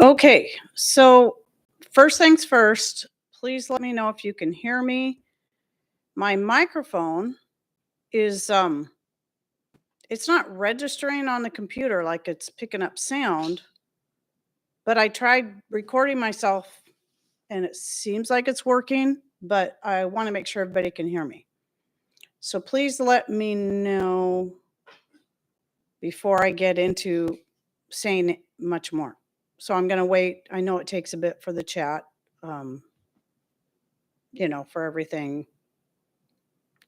Okay, so first things first, please let me know if you can hear me. My microphone is it's not registering on the computer like it's picking up sound, but I tried recording myself and it seems like it's working, but I want to make sure everybody can hear me. So please let me know before I get into saying much more. So I'm going to wait. I know it takes a bit for the chat. Um, for everything.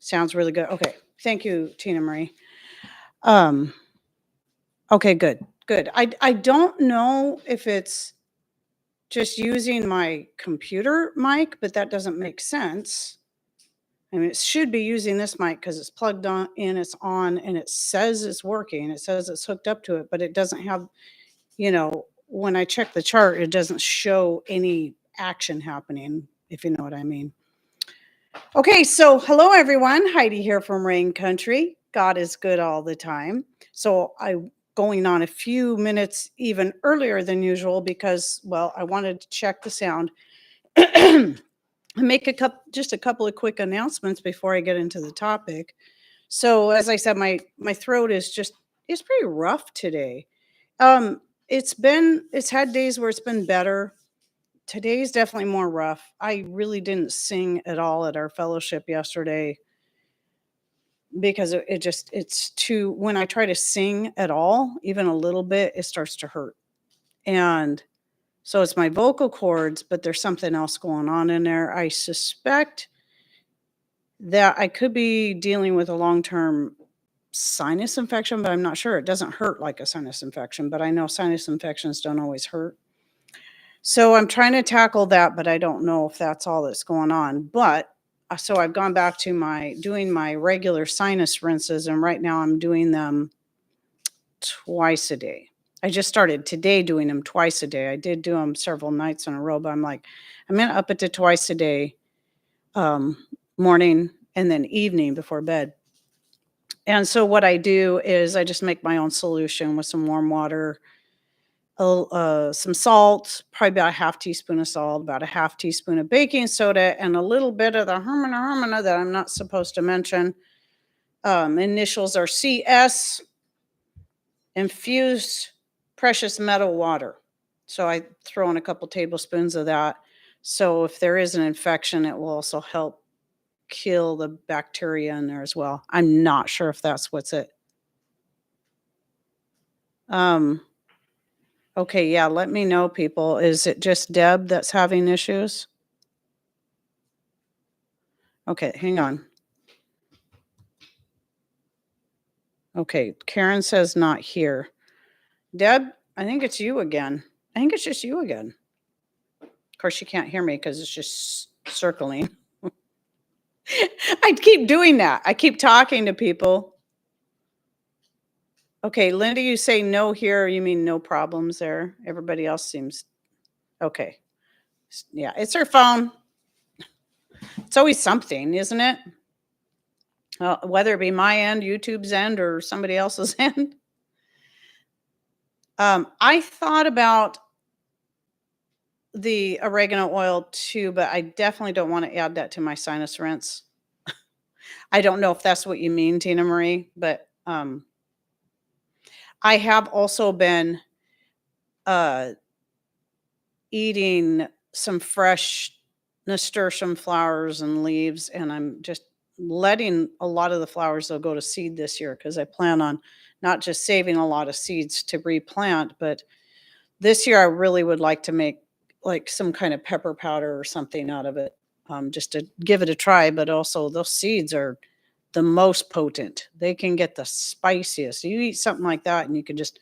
Sounds really good. Okay. Thank you, Tina Marie. Um, okay, good. Good. I don't know if it's just using my computer mic, but that doesn't make sense. I mean, it should be using this mic because it's plugged on in, it's on, and it says it's working. It says it's hooked up to it, but it doesn't have, when I check the chart, it doesn't show any action happening, if you know what I mean. Okay, so hello everyone. Heidi here from Rain Country. God is good all the time. So I'm going on a few minutes even earlier than usual because, well, I wanted to check the sound. Make just a couple of quick announcements before I get into the topic. So as I said, my throat is it's pretty rough today. It's had days where it's been better. Today's definitely more rough. I really didn't sing at all at our fellowship yesterday because it's too, when I try to sing at all, even a little bit, it starts to hurt. And so it's my vocal cords, but there's something else going on in there. I suspect that I could be dealing with a long-term sinus infection, but I'm not sure. It doesn't hurt like a sinus infection, but I know sinus infections don't always hurt. So I'm trying to tackle that, but I don't know if that's all that's going on. But so I've gone back to doing my regular sinus rinses, and right now I'm doing them twice a day. I just started today doing them twice a day. I did do them several nights in a row, but I'm going to up it to twice a day, morning and then evening before bed. And so what I do is I just make my own solution with some warm water, some salt, probably about a half teaspoon of salt, about a half teaspoon of baking soda, and a little bit of the Hermana that I'm not supposed to mention. Initials are CS, infused precious metal water. So I throw in a couple tablespoons of that. So if there is an infection, it will also help kill the bacteria in there as well. I'm not sure if that's what's it. Okay, yeah, let me know, people. Is it just Deb that's having issues? Okay, hang on. Okay, Karen says not here. Deb, I think it's you again. I think it's just you again. Of course, you can't hear me because it's just circling. I keep doing that. I keep talking to people. Okay, Linda, you say no here. You mean no problems there? Everybody else seems okay. Yeah, it's her phone. It's always something, isn't it? Whether it be my end, YouTube's end, or somebody else's end. I thought about the oregano oil too, but I definitely don't want to add that to my sinus rinse. I don't know if that's what you mean, Tina Marie, but I have also been eating some fresh nasturtium flowers and leaves, and I'm just letting a lot of the flowers though go to seed this year because I plan on not just saving a lot of seeds to replant, but this year I really would like to make like some kind of pepper powder or something out of it, just to give it a try. But also those seeds are the most potent. They can get the spiciest. You eat something like that and you can just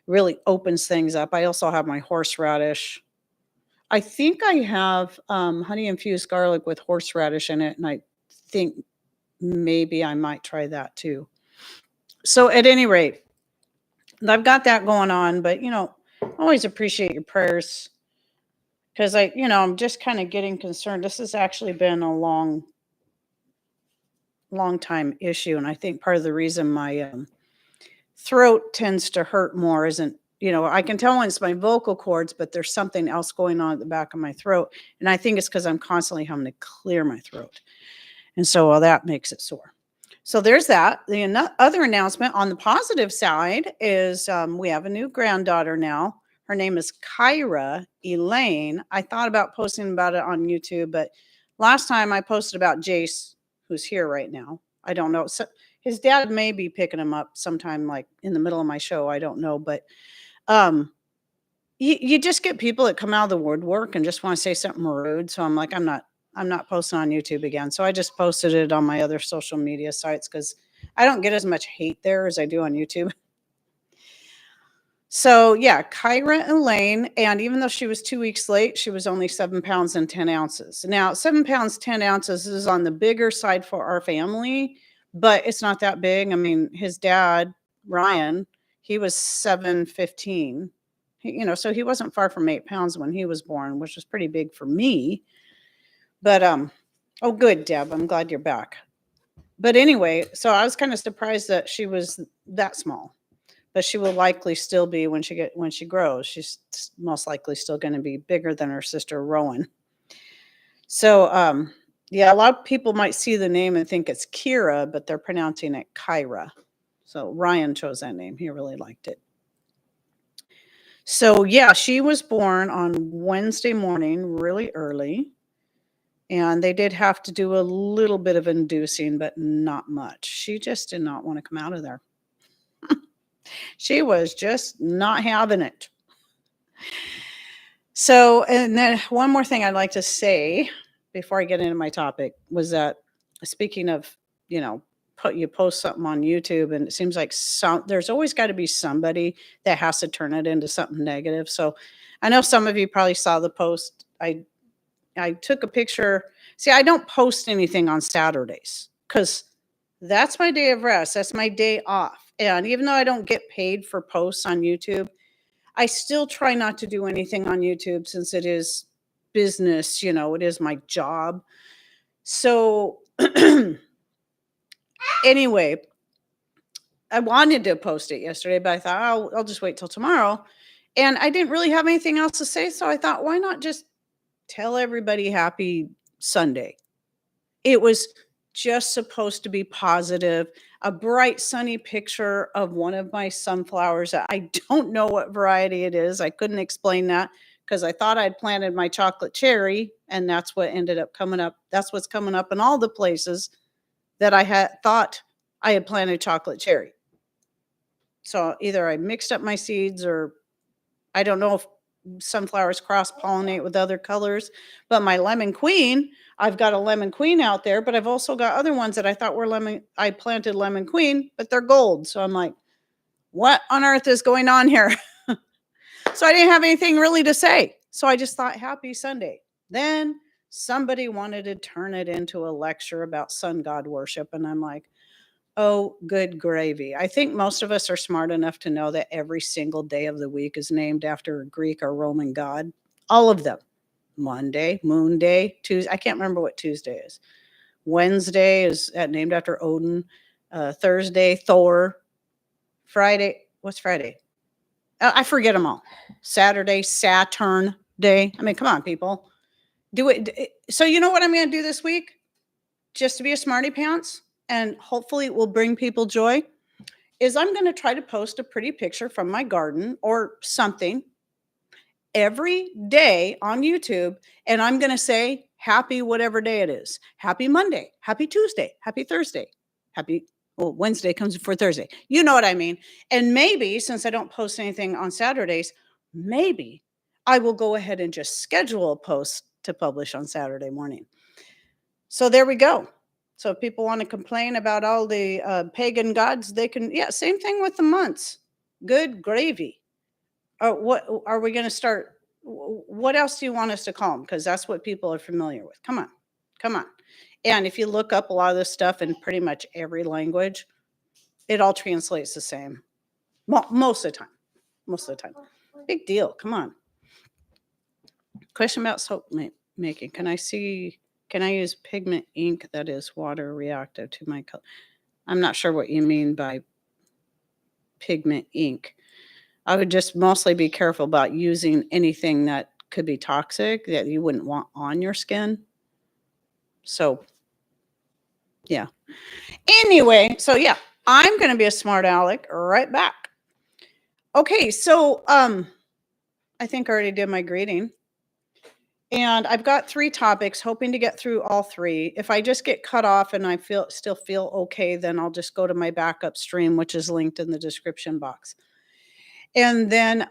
really opens things up. I also have my horseradish. I think I have honey infused garlic with horseradish in it, and I think maybe I might try that too. So at any rate, I've got that going on, but always appreciate your prayers because I'm just kind of getting concerned. This has actually been a long time issue, and I think part of the reason my throat tends to hurt more isn't I can tell when it's my vocal cords, but there's something else going on at the back of my throat. And I think it's because I'm constantly having to clear my throat. And so that makes it sore. So there's that. The other announcement on the positive side is we have a new granddaughter now. Her name is Kyra Elaine. I thought about posting about it on YouTube, but last time I posted about Jace, who's here right now. I don't know. So his dad may be picking him up sometime like in the middle of my show. I don't know. But you just get people that come out of the woodwork and just want to say something rude. So I'm like, I'm not posting on YouTube again. So I just posted it on my other social media sites because I don't get as much hate there as I do on YouTube. So yeah, Kyra Elaine, and even though she was 2 weeks late, she was only 7 pounds and 10 ounces. Now, 7 pounds, 10 ounces is on the bigger side for our family, but it's not that big. I mean, his dad, Ryan, he was 7'15". So he wasn't far from 8 pounds when he was born, which was pretty big for me. But oh, good, Deb. I'm glad you're back. But anyway, so I was kind of surprised that she was that small, but she will likely still be when she grows. She's most likely still going to be bigger than her sister Rowan. So yeah, a lot of people might see the name and think it's Kira, but they're pronouncing it Kyra. So Ryan chose that name. He really liked it. So yeah, she was born on Wednesday morning, really early. And they did have to do a little bit of inducing, but not much. She just did not want to come out of there. She was just not having it. So, and then one more thing I'd like to say before I get into my topic was that speaking of, you post something on YouTube and it seems like there's always got to be somebody that has to turn it into something negative. So I know some of you probably saw the post. I took a picture. See, I don't post anything on Saturdays because that's my day of rest. That's my day off. And even though I don't get paid for posts on YouTube, I still try not to do anything on YouTube since it is business, it is my job. So anyway, I wanted to post it yesterday, but I thought, I'll just wait till tomorrow. And I didn't really have anything else to say. So I thought, why not just tell everybody happy Sunday? It was just supposed to be positive, a bright, sunny picture of one of my sunflowers. I don't know what variety it is. I couldn't explain that because I thought I'd planted my chocolate cherry, and that's what ended up coming up. That's what's coming up in all the places that I had thought I had planted chocolate cherry. So either I mixed up my seeds, or I don't know if sunflowers cross-pollinate with other colors. But my lemon queen, I've got a lemon queen out there, but I've also got other ones that I thought were I planted lemon queen, but they're gold. So I'm like, what on earth is going on here? So I didn't have anything really to say. So I just thought, happy Sunday. Then somebody wanted to turn it into a lecture about sun god worship. And I'm like, oh, good gravy. I think most of us are smart enough to know that every single day of the week is named after a Greek or Roman god. All of them. Monday, Moon Day, Tuesday. I can't remember what Tuesday is. Wednesday is named after Odin. Thursday, Thor. Friday, what's Friday? I forget them all. Saturday, Saturn Day. I mean, come on, people. Do it. So you know what I'm going to do this week? Just to be a smarty pants, and hopefully it will bring people joy, is I'm going to try to post a pretty picture from my garden or something every day on YouTube. And I'm going to say, happy whatever day it is. Happy Monday, happy Tuesday, happy Thursday, Wednesday comes before Thursday. You know what I mean? And maybe since I don't post anything on Saturdays, maybe I will go ahead and just schedule a post to publish on Saturday morning. So there we go. So if people want to complain about all the pagan gods, they can. Yeah, same thing with the months. Good gravy. What are we going to start? What else do you want us to call them? Because that's what people are familiar with. Come on. And if you look up a lot of this stuff in pretty much every language, it all translates the same. Most of the time. Big deal. Come on. Question about soap making. Can I use pigment ink that is water reactive to my color? I'm not sure what you mean by pigment ink. I would just mostly be careful about using anything that could be toxic that you wouldn't want on your skin. So, yeah. Anyway, so yeah, I'm going to be a smart aleck right back. Okay, so I think I already did my greeting. And I've got 3 topics, hoping to get through all 3. If I just get cut off and I still feel okay, then I'll just go to my backup stream, which is linked in the description box. And then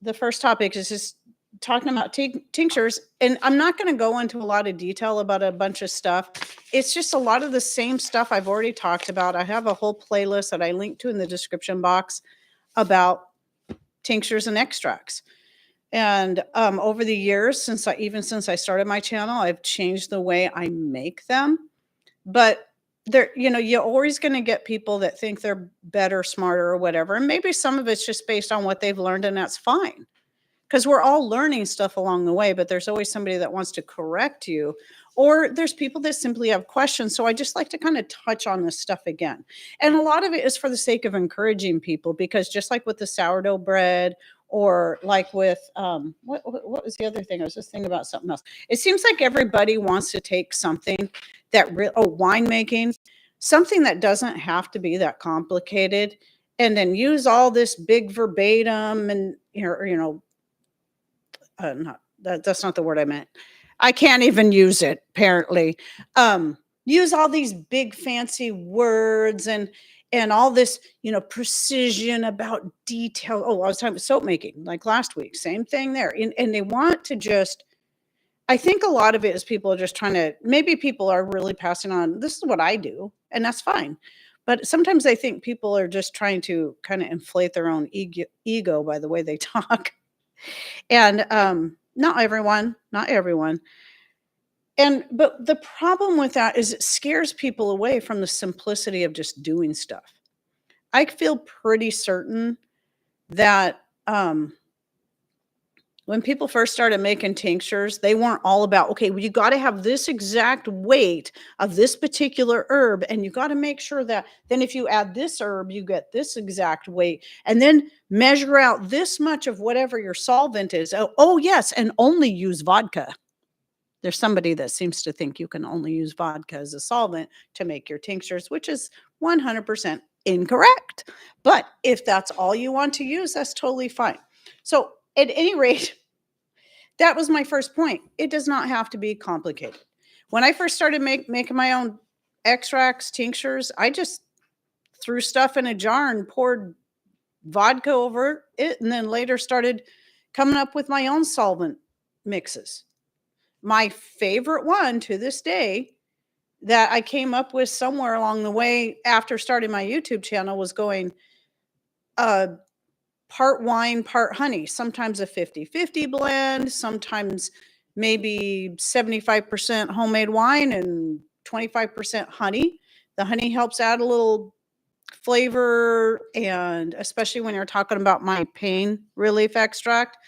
the first topic is just talking about tinctures. And I'm not going to go into a lot of detail about a bunch of stuff. It's just a lot of the same stuff I've already talked about. I have a whole playlist that I link to in the description box about tinctures and extracts. And over the years, since I started my channel, I've changed the way I make them. But you're always going to get people that think they're better, smarter, or whatever. And maybe some of it's just based on what they've learned, and that's fine. Because we're all learning stuff along the way, but there's always somebody that wants to correct you. Or there's people that simply have questions. So I just like to kind of touch on this stuff again. And a lot of it is for the sake of encouraging people, because just like with the sourdough bread, or like with what was the other thing? I was just thinking about something else. It seems like everybody wants to take something that winemaking, something that doesn't have to be that complicated, and then use all this big verbatim and that's not the word I meant. I can't even use it, apparently. Use all these big fancy words and all this, precision about detail. Oh, I was talking about soap making, like last week, same thing there. And they want to just, I think a lot of it is people are just trying to, maybe people are really passing on, this is what I do, and that's fine. But sometimes I think people are just trying to kind of inflate their own ego by the way they talk. And not everyone. But the problem with that is it scares people away from the simplicity of just doing stuff. I feel pretty certain that when people first started making tinctures, they weren't all about, okay, well, you got to have this exact weight of this particular herb, and you got to make sure that then if you add this herb, you get this exact weight, and then measure out this much of whatever your solvent is. Oh yes, and only use vodka. There's somebody that seems to think you can only use vodka as a solvent to make your tinctures, which is 100% incorrect. But if that's all you want to use, that's totally fine. So at any rate, that was my first point. It does not have to be complicated. When I first started making my own extracts, tinctures, I just threw stuff in a jar and poured vodka over it, and then later started coming up with my own solvent mixes. My favorite one to this day that I came up with somewhere along the way after starting my YouTube channel was going part wine, part honey, sometimes a 50-50 blend, sometimes maybe 75% homemade wine and 25% honey. The honey helps add a little flavor, and especially when you're talking about my pain relief extract,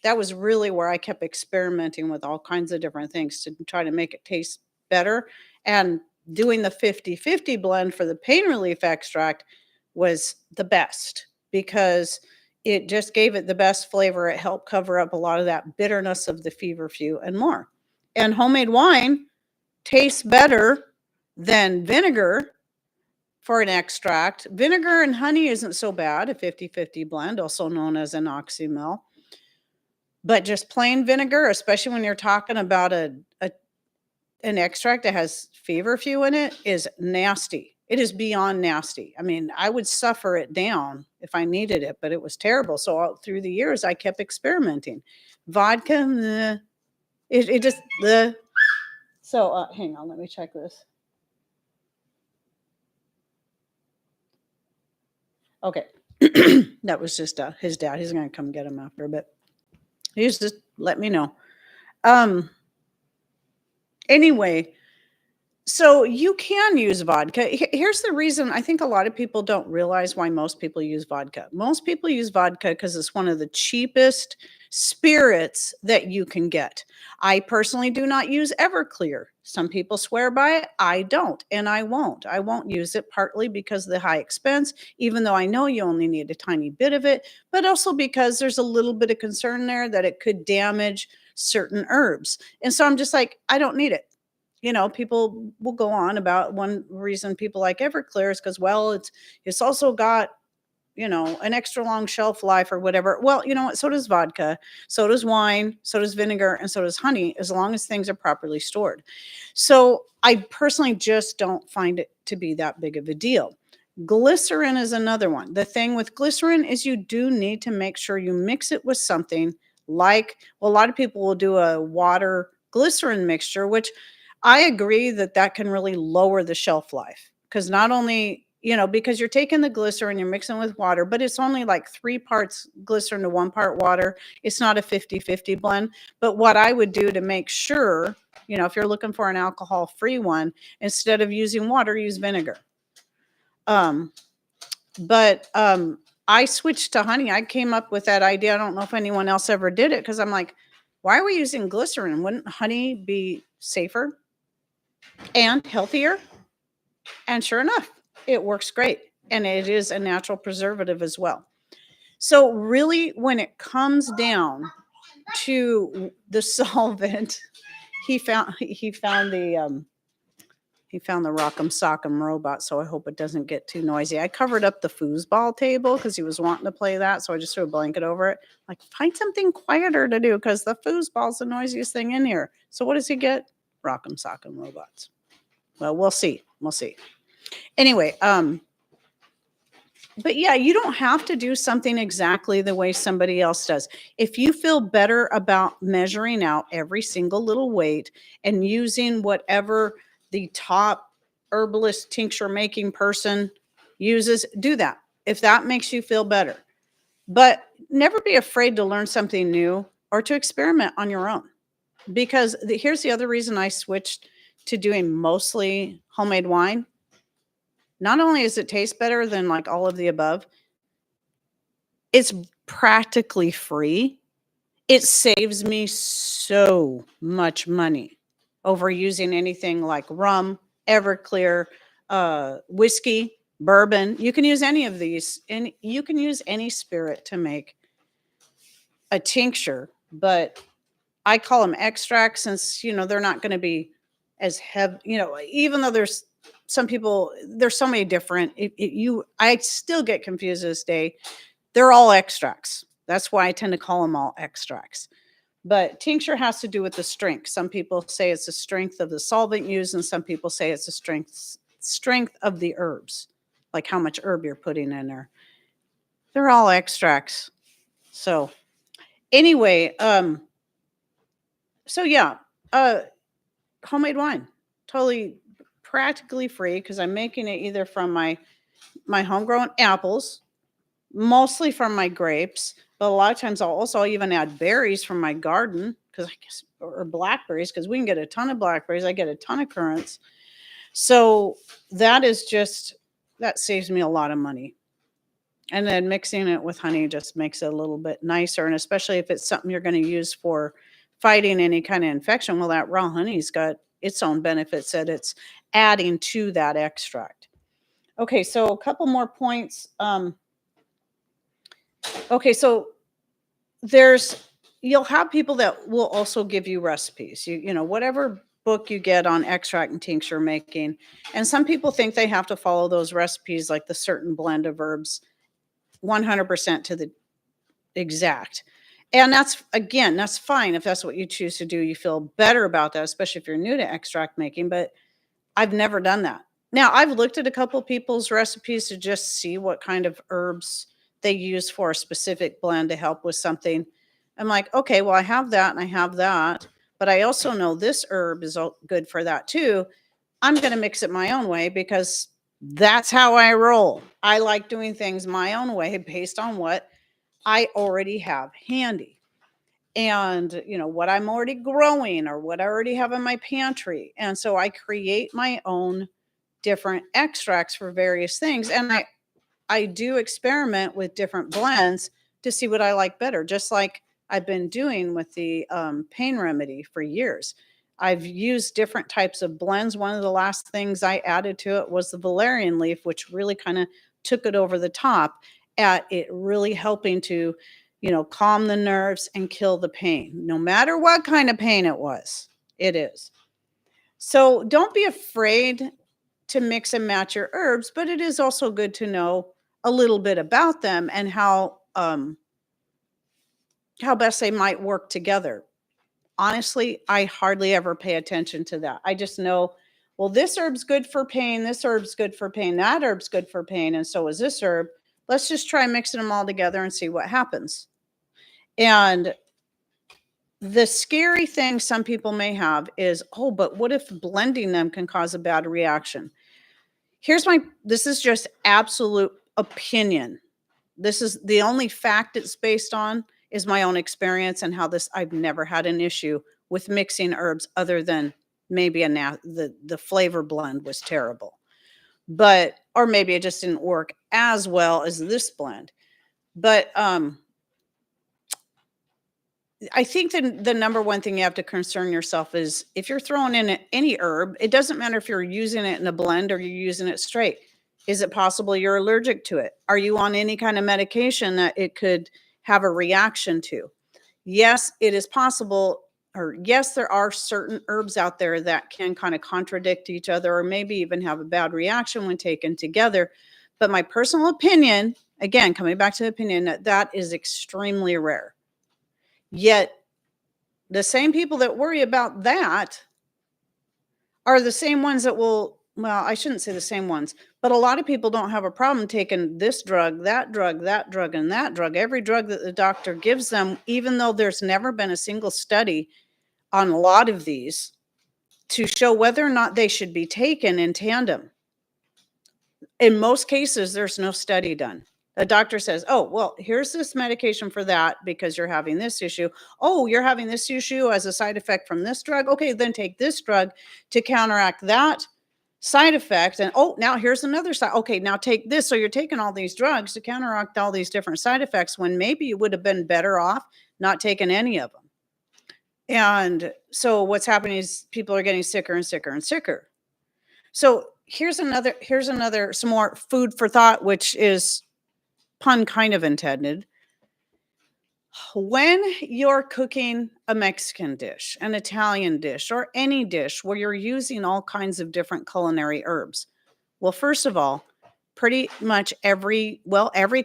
that was really where I kept experimenting with all kinds of different things to try to make it taste better. And doing the 50-50 blend for the pain relief extract was the best, because it just gave it the best flavor. It helped cover up a lot of that bitterness of the feverfew and more. And homemade wine tastes better than vinegar for an extract. Vinegar and honey isn't so bad, a 50-50 blend, also known as an oxymel. But just plain vinegar, especially when you're talking about an extract that has feverfew in it, is nasty. It is beyond nasty. I mean, I would suffer it down if I needed it, but it was terrible. So through the years, I kept experimenting. Vodka, it just, So hang on, let me check this. Okay. That was just his dad. He's going to come get him after a bit. He's just let me know. Anyway, So you can use vodka. Here's the reason I think a lot of people don't realize why most people use vodka. Most people use vodka because it's one of the cheapest spirits that you can get. I personally do not use Everclear. Some people swear by it. I don't, and I won't. I won't use it partly because of the high expense, even though I know you only need a tiny bit of it, but also because there's a little bit of concern there that it could damage certain herbs. And so I'm just like, I don't need it. People will go on about one reason people like Everclear is because, well, it's also got, an extra long shelf life or whatever. Well, you know what? So does vodka, so does wine, so does vinegar, and so does honey, as long as things are properly stored. So I personally just don't find it to be that big of a deal. Glycerin is another one. The thing with glycerin is you do need to make sure you mix it with something like, well, a lot of people will do a water glycerin mixture, which I agree that that can really lower the shelf life because not only, because you're taking the glycerin, you're mixing with water, but it's only like 3 parts glycerin to 1 part water. It's not a 50-50 blend. But what I would do to make sure, if you're looking for an alcohol-free one, instead of using water, use vinegar. Um, but I switched to honey. I came up with that idea. I don't know if anyone else ever did it because I'm like, why are we using glycerin? Wouldn't honey be safer and healthier? And sure enough, it works great. And it is a natural preservative as well. So really, when it comes down to the solvent, he found the Rock'em Sock'em robot, so I hope it doesn't get too noisy. I covered up the foosball table because he was wanting to play that, so I just threw a blanket over it. Like, find something quieter to do because the foosball's the noisiest thing in here. So what does he get? Rock'em Sock'em robots. Well, we'll see. We'll see. Anyway, but yeah, you don't have to do something exactly the way somebody else does. If you feel better about measuring out every single little weight and using whatever the top herbalist tincture making person uses, do that. If that makes you feel better. But never be afraid to learn something new or to experiment on your own. Because here's the other reason I switched to doing mostly homemade wine. Not only does it taste better than like all of the above, it's practically free. It saves me so much money over using anything like rum, Everclear, whiskey, bourbon. You can use any of these, and you can use any spirit to make a tincture, but I call them extracts since, they're not going to be as heavy, even though there's some people, there's so many different, I still get confused this day. They're all extracts. That's why I tend to call them all extracts. But tincture has to do with the strength. Some people say it's the strength of the solvent used, and some people say it's the strength of the herbs, like how much herb you're putting in there. They're all extracts. So anyway, so yeah, homemade wine, totally practically free because I'm making it either from my homegrown apples, mostly from my grapes, but a lot of times I'll even add berries from my garden because I guess, or blackberries because we can get a ton of blackberries. I get a ton of currants. So that saves me a lot of money. And then mixing it with honey just makes it a little bit nicer. And especially if it's something you're going to use for fighting any kind of infection, well, that raw honey's got its own benefits that it's adding to that extract. Okay, so a couple more points. Okay, so you'll have people that will also give you recipes. Whatever book you get on extract and tincture making, and some people think they have to follow those recipes, like the certain blend of herbs, 100% to the exact. And that's fine if that's what you choose to do. You feel better about that, especially if you're new to extract making. But I've never done that. Now, I've looked at a couple people's recipes to just see what kind of herbs they use for a specific blend to help with something. I'm like, okay, well, I have that and I have that, but I also know this herb is good for that too. I'm going to mix it my own way because that's how I roll. I like doing things my own way based on what I already have handy. and what I'm already growing or what I already have in my pantry. And so I create my own different extracts for various things. And I do experiment with different blends to see what I like better, just like I've been doing with the pain remedy for years. I've used different types of blends. One of the last things I added to it was the valerian leaf, which really kind of took it over the top at it really helping to, calm the nerves and kill the pain, no matter what kind of pain it was. It is. So don't be afraid to mix and match your herbs, but it is also good to know a little bit about them and how best they might work together. Honestly, I hardly ever pay attention to that. I just know, well, this herb's good for pain, this herb's good for pain, that herb's good for pain, and so is this herb. Let's just try mixing them all together and see what happens. And the scary thing some people may have is, oh, but what if blending them can cause a bad reaction? This is just absolute opinion. This is the only fact it's based on is my own experience and how I've never had an issue with mixing herbs other than maybe the flavor blend was terrible. Or maybe it just didn't work as well as this blend. But I think the number one thing you have to concern yourself is if you're throwing in any herb, it doesn't matter if you're using it in a blend or you're using it straight. Is it possible you're allergic to it? Are you on any kind of medication that it could have a reaction to? Yes, it is possible, or yes, there are certain herbs out there that can kind of contradict each other or maybe even have a bad reaction when taken together. But my personal opinion, again, coming back to the opinion, that is extremely rare. Yet the same people that worry about that are the same ones that well, I shouldn't say the same ones, but a lot of people don't have a problem taking this drug, that drug, that drug, and that drug, every drug that the doctor gives them, even though there's never been a single study on a lot of these to show whether or not they should be taken in tandem. In most cases, there's no study done. A doctor says, oh, well, here's this medication for that because you're having this issue. Oh, you're having this issue as a side effect from this drug. Okay, then take this drug to counteract that side effect. And oh, now here's another side. Okay, now take this. So you're taking all these drugs to counteract all these different side effects when maybe you would have been better off not taking any of them. And so what's happening is people are getting sicker and sicker and sicker. So here's some more food for thought, which is pun kind of intended. When you're cooking a Mexican dish, an Italian dish, or any dish where you're using all kinds of different culinary herbs, well, first of all, pretty much every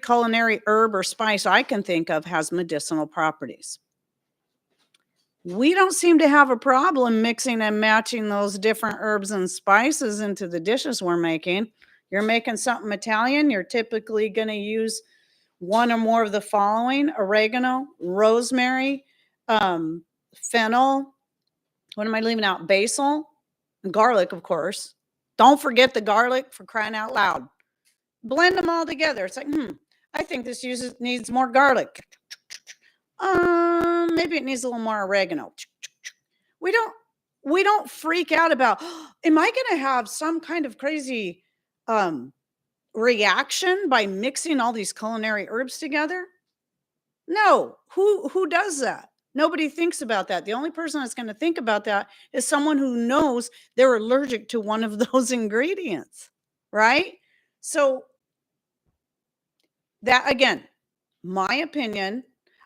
culinary herb or spice I can think of has medicinal properties. We don't seem to have a problem mixing and matching those different herbs and spices into the dishes we're making. You're making something Italian, you're typically going to use one or more of the following: oregano, rosemary, fennel. What am I leaving out? Basil, garlic, of course. Don't forget the garlic, for crying out loud. Blend them all together. It's like, I think this needs more garlic. Maybe it needs a little more oregano. We don't freak out about, am I going to have some kind of crazy reaction by mixing all these culinary herbs together? No. Who does that? Nobody thinks about that. The only person that's going to think about that is someone who knows they're allergic to one of those ingredients, right? So that, again, my opinion.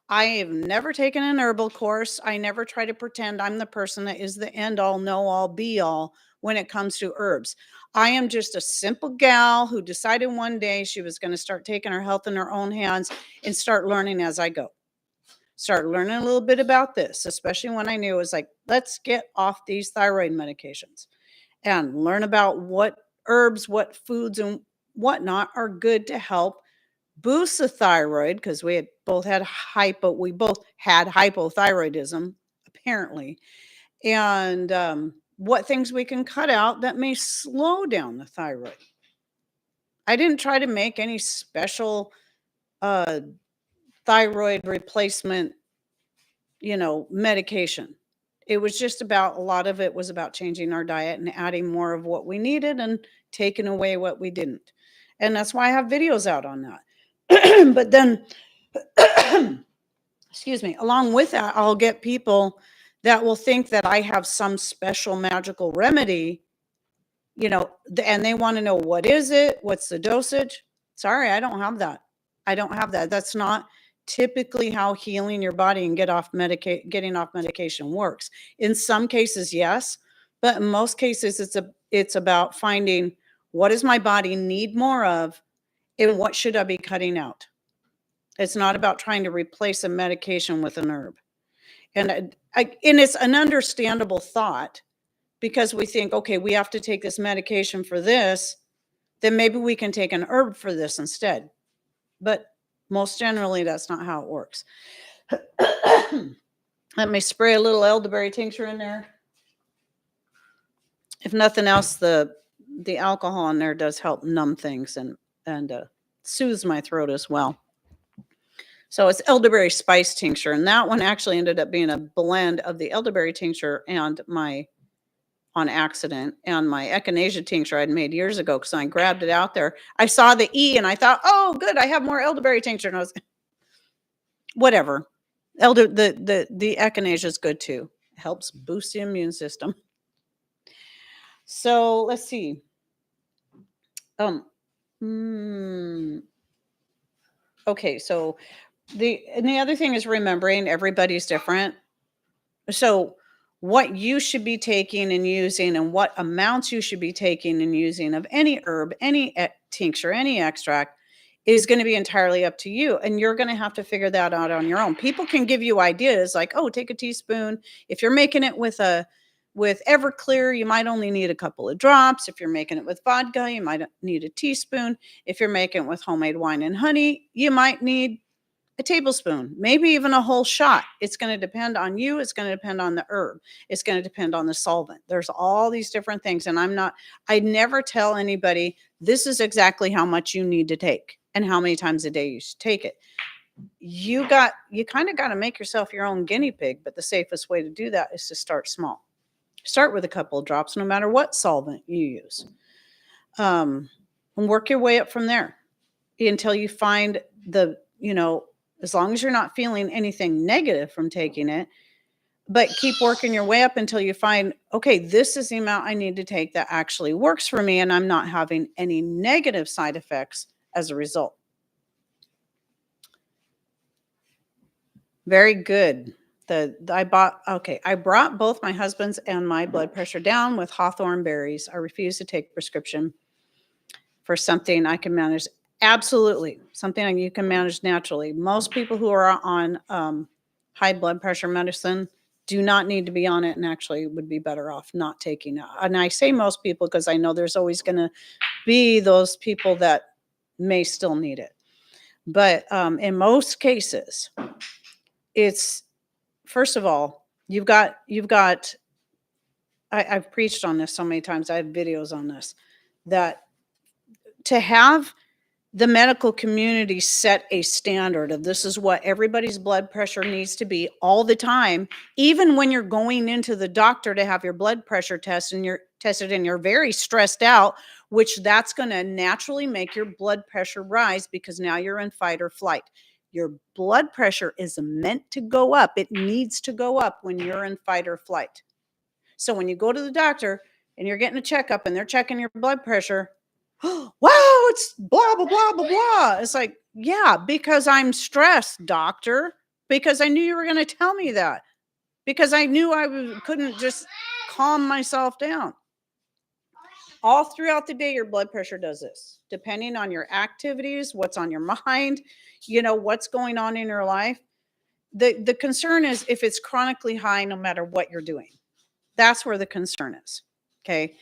I have never taken an herbal course. I never try to pretend I'm the person that is the end all, know all, be all when it comes to herbs. I am just a simple gal who decided one day she was going to start taking her health in her own hands and start learning as I go. Start learning a little bit about this, especially when I knew it was like, let's get off these thyroid medications and learn about what herbs, what foods, and whatnot are good to help boost the thyroid, because we both had hypothyroidism apparently, and what things we can cut out that may slow down the thyroid. I didn't try to make any special thyroid replacement medication. It was just about, a lot of it was about changing our diet and adding more of what we needed and taking away what we didn't. And that's why I have videos out on that. But then, excuse me, along with that, I'll get people that will think that I have some special magical remedy, and they want to know, what is it? What's the dosage? Sorry, I don't have that. I don't have that. That's not typically how healing your body and getting off medication works. In some cases, yes, but in most cases, it's about finding, what does my body need more of, and what should I be cutting out? It's not about trying to replace a medication with an herb. And it's an understandable thought, because we think, okay, we have to take this medication for this, then maybe we can take an herb for this instead. But most generally, that's not how it works. Let me spray a little elderberry tincture in there. If nothing else, the alcohol in there does help numb things and soothes my throat as well. So it's elderberry spice tincture, and that one actually ended up being a blend of the elderberry tincture and on accident, and my echinacea tincture I'd made years ago, because I grabbed it out there. I saw the E and I thought, oh, good, I have more elderberry tincture. And I was, whatever. The echinacea is good too. It helps boost the immune system. So let's see. Okay, so the other thing is remembering everybody's different. So what you should be taking and using, and what amounts you should be taking and using of any herb, any tincture, any extract, is going to be entirely up to you. And you're going to have to figure that out on your own. People can give you ideas like, oh, take a teaspoon. If you're making it with Everclear, you might only need a couple of drops. If you're making it with vodka, you might need a teaspoon. If you're making it with homemade wine and honey, you might need a tablespoon, maybe even a whole shot. It's going to depend on you. It's going to depend on the herb. It's going to depend on the solvent. There's all these different things. And I never tell anybody, this is exactly how much you need to take and how many times a day you should take it. You kind of got to make yourself your own guinea pig, but the safest way to do that is to start small. Start with a couple of drops, no matter what solvent you use. And work your way up from there until you find as long as you're not feeling anything negative from taking it, but keep working your way up until you find, okay, this is the amount I need to take that actually works for me, and I'm not having any negative side effects as a result. Very good. I brought both my husband's and my blood pressure down with hawthorn berries. I refuse to take prescription for something I can manage. Absolutely. Something you can manage naturally. Most people who are on high blood pressure medicine do not need to be on it, and actually would be better off not taking it. And I say most people because I know there's always going to be those people that may still need it. But in most cases, it's, first of all, I've preached on this so many times. I have videos on this, that to have the medical community set a standard of, this is what everybody's blood pressure needs to be all the time, even when you're going into the doctor to have your blood pressure tested and you're very stressed out, which that's going to naturally make your blood pressure rise, because now you're in fight or flight. Your blood pressure is meant to go up. It needs to go up when you're in fight or flight. So when you go to the doctor and you're getting a checkup and they're checking your blood pressure, wow, it's blah, blah, blah, blah, blah. It's like, yeah, because I'm stressed, doctor, because I knew you were going to tell me that, because I knew I couldn't just calm myself down. All throughout the day, your blood pressure does this, depending on your activities, what's on your mind, what's going on in your life. The concern is if it's chronically high, no matter what you're doing. That's where the concern is. Okay.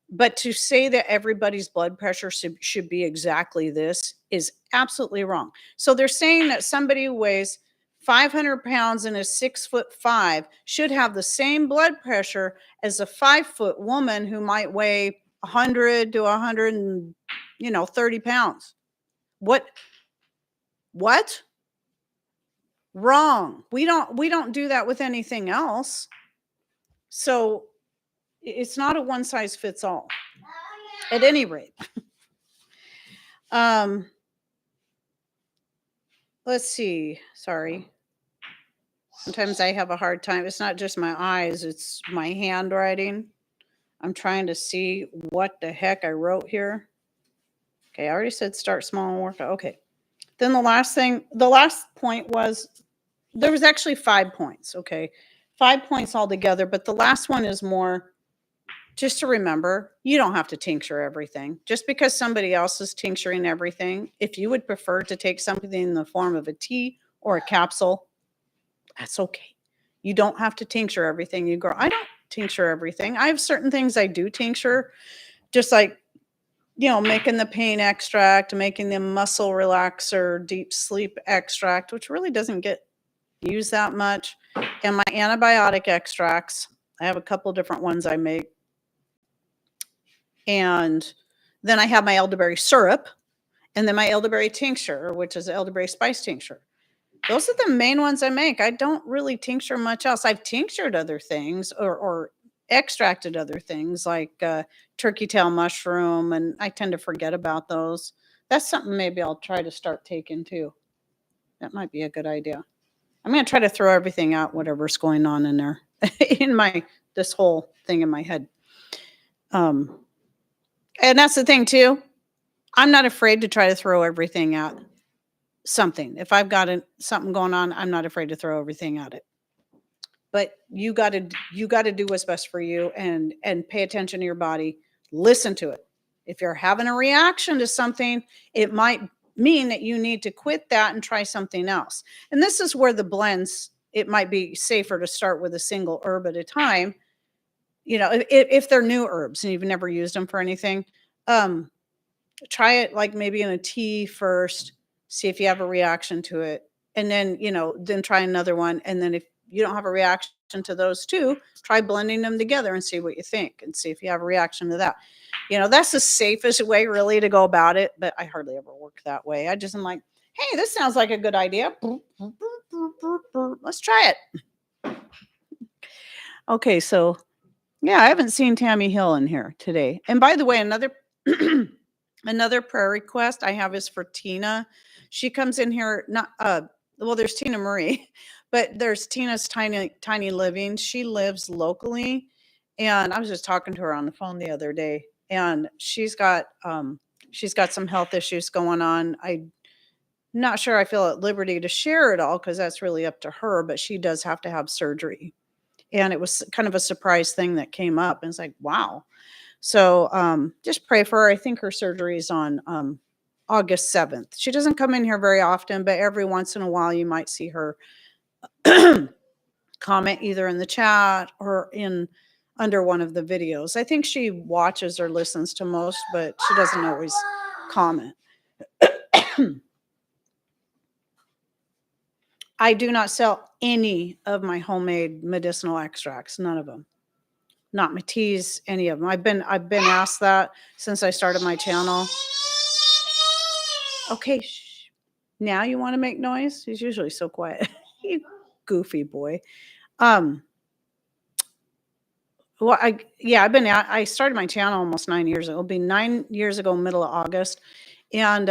But to say that everybody's blood pressure should be exactly this is absolutely wrong. So they're saying that somebody who weighs 500 pounds and is 6'5" should have the same blood pressure as a 5-foot woman who might weigh 100 to 130 pounds. What? Wrong. We don't do that with anything else. So it's not a one size fits all. At any rate. Let's see. Sorry. Sometimes I have a hard time. It's not just my eyes, it's my handwriting. I'm trying to see what the heck I wrote here. Okay, I already said start small and work. Okay. Then the last point was there was actually 5 points. Okay. 5 points altogether, but the last one is more just to remember you don't have to tincture everything. Just because somebody else is tincturing everything, if you would prefer to take something in the form of a tea or a capsule, that's okay. You don't have to tincture everything you grow. I don't tincture everything. I have certain things I do tincture, just like, making the pain extract, making the muscle relaxer, deep sleep extract, which really doesn't get used that much. And my antibiotic extracts, I have a couple different ones I make. And then I have my elderberry syrup and then my elderberry tincture, which is elderberry spice tincture. Those are the main ones I make. I don't really tincture much else. I've tinctured other things or extracted other things like turkey tail mushroom, and I tend to forget about those. That's something maybe I'll try to start taking too. That might be a good idea. I'm going to try to throw everything out, whatever's going on in there, this whole thing in my head. And that's the thing too. I'm not afraid to try to throw everything out. Something. If I've got something going on, I'm not afraid to throw everything at it. But you got to do what's best for you and pay attention to your body. Listen to it. If you're having a reaction to something, it might mean that you need to quit that and try something else. And this is where the blends, it might be safer to start with a single herb at a time. If they're new herbs and you've never used them for anything, try it like maybe in a tea first, see if you have a reaction to it. And then, then try another one. And then if you don't have a reaction to those two, try blending them together and see what you think and see if you have a reaction to that. That's the safest way really to go about it, but I hardly ever work that way. I just am like, hey, this sounds like a good idea. Let's try it. Okay, so yeah, I haven't seen Tammy Hill in here today. And by the way, another prayer request I have is for Tina. She comes in here, there's Tina Marie, but there's Tina's Tiny Living. She lives locally. And I was just talking to her on the phone the other day, and she's got some health issues going on. I'm not sure I feel at liberty to share it all because that's really up to her, but she does have to have surgery. And it was kind of a surprise thing that came up. And it's like, wow. So just pray for her. I think her surgery is on August 7th. She doesn't come in here very often, but every once in a while you might see her comment either in the chat or under one of the videos. I think she watches or listens to most, but she doesn't always comment. I do not sell any of my homemade medicinal extracts. None of them. Not my teas, any of them. I've been asked that since I started my channel. Okay, shh. Now you want to make noise? He's usually so quiet. You goofy boy. Well, I started my channel almost 9 years ago. It'll be 9 years ago, middle of August. And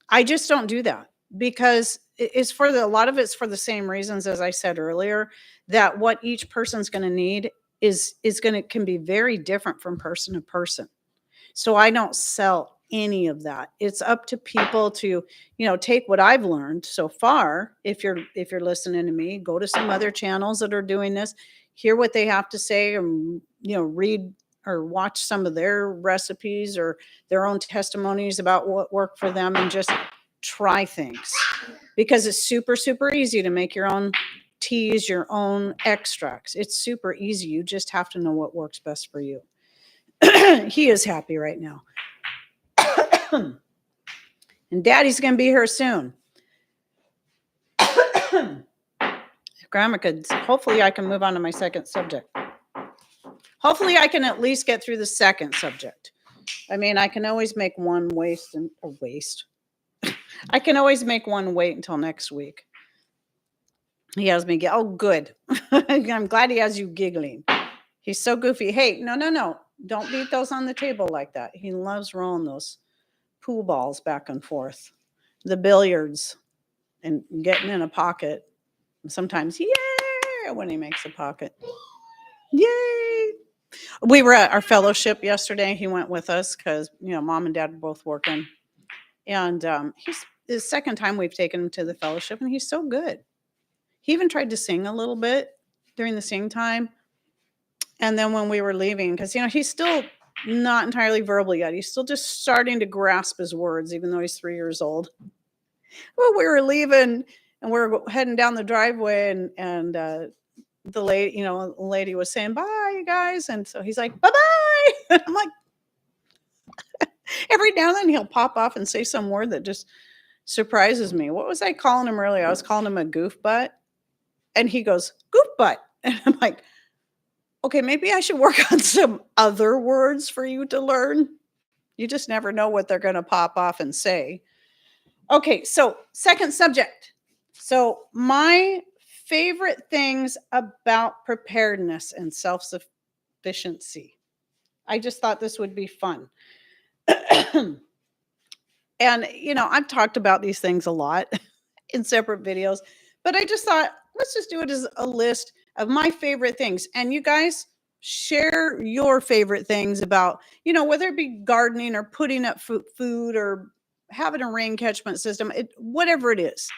I just don't do that because it's a lot of it's for the same reasons as I said earlier, that what each person's going to need can be very different from person to person. So I don't sell any of that. It's up to people to, take what I've learned so far. If you're listening to me, go to some other channels that are doing this, hear what they have to say, and, read or watch some of their recipes or their own testimonies about what worked for them, and just try things, because it's super, super easy to make your own teas, your own extracts. It's super easy. You just have to know what works best for you. He is happy right now. And Daddy's going to be here soon. Grandma could, hopefully I can move on to my second subject. Hopefully I can at least get through the second subject. I mean, I can always make one waste. I can always make one wait until next week. He has me oh, good. I'm glad he has you giggling. He's so goofy. Hey, no, no, no. Don't beat those on the table like that. He loves rolling those pool balls back and forth, the billiards, and getting in a pocket. Sometimes, yeah, when he makes a pocket. Yay. We were at our fellowship yesterday. He went with us because, mom and dad were both working. And he's the second time we've taken him to the fellowship, and he's so good. He even tried to sing a little bit during the sing time. And then when we were leaving, because, he's still not entirely verbal yet. He's still just starting to grasp his words, even though he's 3 years old. Well, we were leaving and we were heading down the driveway, and the lady was saying, bye, you guys. And so he's like, bye-bye. And I'm like, every now and then he'll pop off and say some word that just surprises me. What was I calling him earlier? I was calling him a goof butt. And he goes, goof butt. And I'm like, okay, maybe I should work on some other words for you to learn. You just never know what they're going to pop off and say. Okay, so second subject. So my favorite things about preparedness and self-sufficiency. I just thought this would be fun. And, I've talked about these things a lot in separate videos, but I just thought, let's just do it as a list of my favorite things. And you guys share your favorite things about, whether it be gardening or putting up food or having a rain catchment system, whatever it is.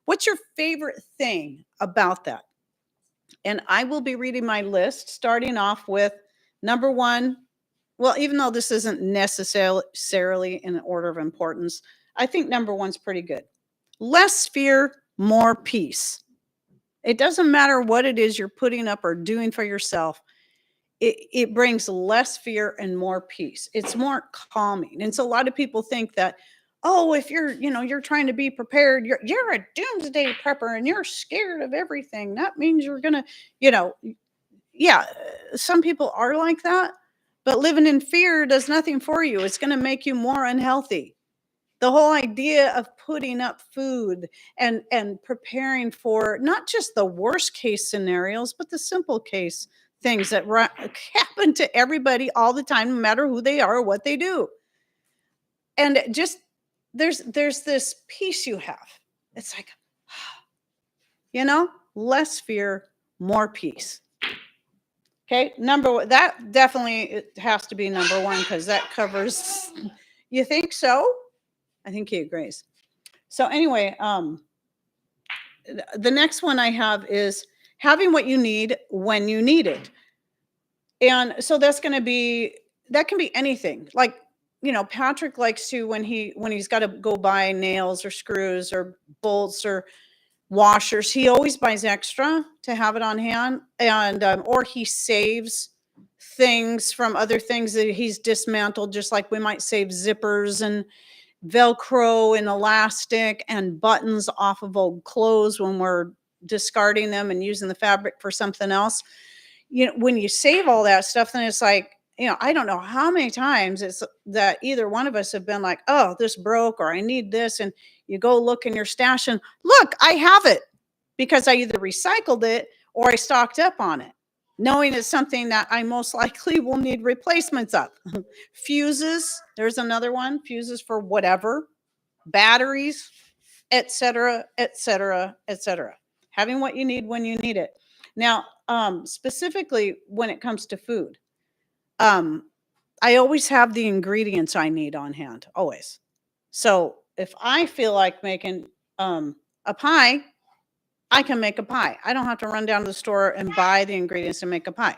What's your favorite thing about that? And I will be reading my list, starting off with number one. Well, even though this isn't necessarily in order of importance, I think number one's pretty good. Less fear, more peace. It doesn't matter what it is you're putting up or doing for yourself. It brings less fear and more peace. It's more calming. And so a lot of people think that, oh, if you're trying to be prepared, you're a doomsday prepper and you're scared of everything. That means you're going to, yeah, some people are like that. But living in fear does nothing for you. It's going to make you more unhealthy. The whole idea of putting up food and preparing for not just the worst case scenarios, but the simple case things that happen to everybody all the time, no matter who they are or what they do. And just there's this peace you have. It's like, less fear, more peace. Okay, that definitely it has to be number one because that covers. You think so? I think he agrees. So anyway, the next one I have is having what you need when you need it, and so that can be anything. Like Patrick likes to when he's got to go buy nails or screws or bolts or washers, he always buys extra to have it on hand, and or he saves things from other things that he's dismantled, just like we might save zippers and Velcro and elastic and buttons off of old clothes when we're discarding them and using the fabric for something else. When you save all that stuff, then it's like, I don't know how many times it's that either one of us have been like, oh, this broke or I need this. And you go look in your stash and look, I have it because I either recycled it or I stocked up on it, knowing it's something that I most likely will need replacements of. Fuses, there's another one, fuses for whatever, batteries, etc., etc., etc. Having what you need when you need it. Now, specifically when it comes to food, I always have the ingredients I need on hand, always. So if I feel like making a pie, I can make a pie. I don't have to run down to the store and buy the ingredients to make a pie.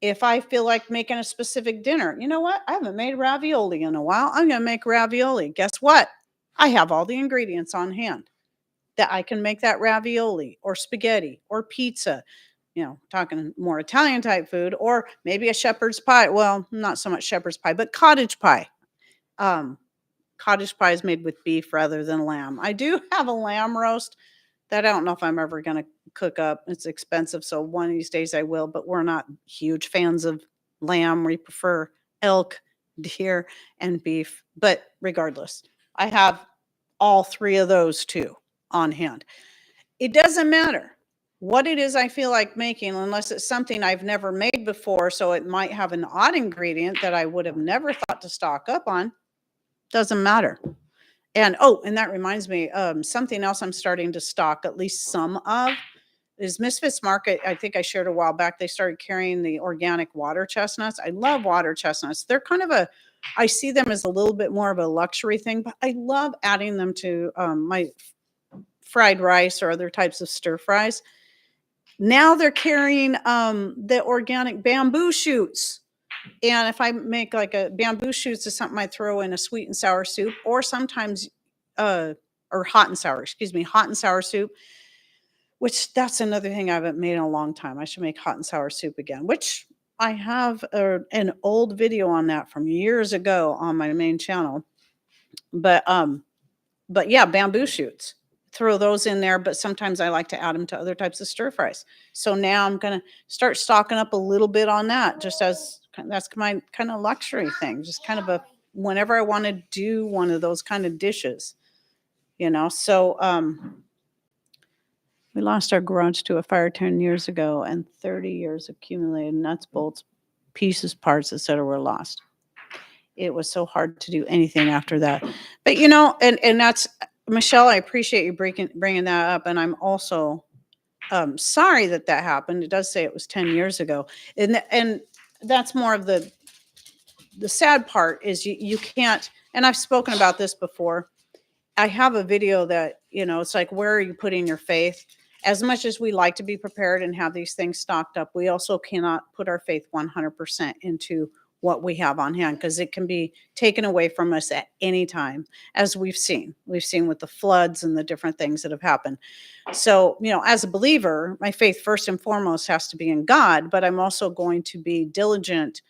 If I feel like making a specific dinner, you know what? I haven't made ravioli in a while. I'm going to make ravioli. Guess what? I have all the ingredients on hand that I can make that ravioli or spaghetti or pizza, talking more Italian type food, or maybe a shepherd's pie. Well, not so much shepherd's pie, but cottage pie. Cottage pie is made with beef rather than lamb. I do have a lamb roast that I don't know if I'm ever going to cook up. It's expensive, so one of these days I will, but we're not huge fans of lamb. We prefer elk, deer, and beef. But regardless, I have all three of those too on hand. It doesn't matter. what it is I feel like making, unless it's something I've never made before. So it might have an odd ingredient that I would have never thought to stock up on. Doesn't matter. And and that reminds me, something else I'm starting to stock at least some of is Misfits Market. I think I shared a while back. They started carrying the organic water chestnuts. I love water chestnuts. They're kind of I see them as a little bit more of a luxury thing, but I love adding them to my fried rice or other types of stir fries. Now they're carrying the organic bamboo shoots. And if I make like a bamboo shoots is something I throw in a sweet and sour soup, or sometimes or hot and sour, excuse me, hot and sour soup, which that's another thing I haven't made in a long time. I should make hot and sour soup again, which I have an old video on that from years ago on my main channel. But yeah, bamboo shoots. Throw those in there, but sometimes I like to add them to other types of stir fries. So now I'm going to start stocking up a little bit on that, just as that's my kind of luxury thing, just kind of whenever I want to do one of those kind of dishes, So we lost our garage to a fire 10 years ago, and 30 years accumulated nuts, bolts, pieces, parts, etc. were lost. It was so hard to do anything after that. But, and that's, Michelle, I appreciate you bringing that up. And I'm also sorry that happened. It does say it was 10 years ago. And that's more of the sad part is you can't, and I've spoken about this before. I have a video that, it's like, where are you putting your faith? As much as we like to be prepared and have these things stocked up, we also cannot put our faith 100% into what we have on hand, because it can be taken away from us at any time, as we've seen with the floods and the different things that have happened. So, as a believer, my faith first and foremost has to be in God, but I'm also going to be diligent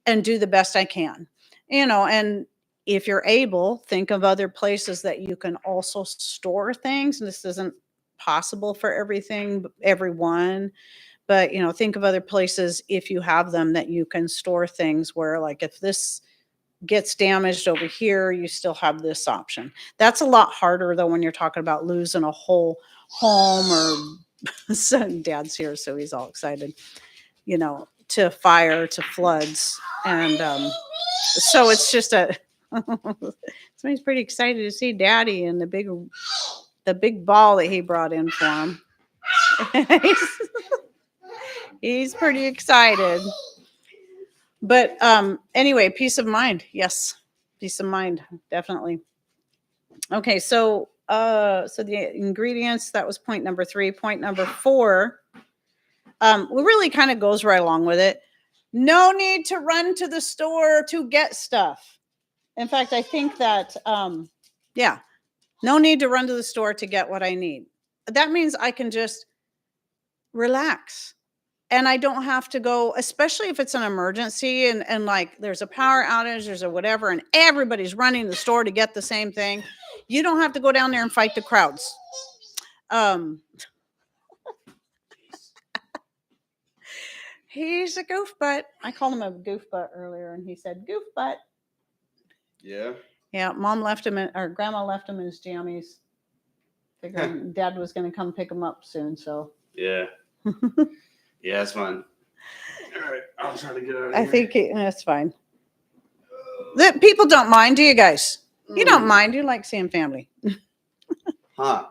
and do the best I can, and if you're able, think of other places that you can also store things. And this isn't possible for everyone, but think of other places, if you have them, that you can store things where, like, if this gets damaged over here, you still have this option. That's a lot harder though when you're talking about losing a whole home, or son, Dad's here, so he's all excited, to fire, to floods. And so it's just somebody's pretty excited to see Daddy and the big ball that he brought in for him. He's pretty excited. But anyway, peace of mind. Yes, peace of mind, definitely. Okay, so the ingredients, that was point number 3. Point number 4, really kind of goes right along with it. No need to run to the store to get stuff. In fact, I think that no need to run to the store to get what I need. That means I can just relax. And I don't have to go, especially if it's an emergency and like there's a power outage, there's a whatever, and everybody's running to the store to get the same thing. You don't have to go down there and fight the crowds. He's a goof butt. I called him a goof butt earlier, and he said, goof butt. Yeah. Yeah, Mom left him, or Grandma left him in his jammies, figuring Dad was going to come pick him up soon. So yeah. Yeah, it's fine. All right, I'll try to get out of here. I think that's fine. People don't mind, do you guys? You don't mind. You like seeing family. Huh.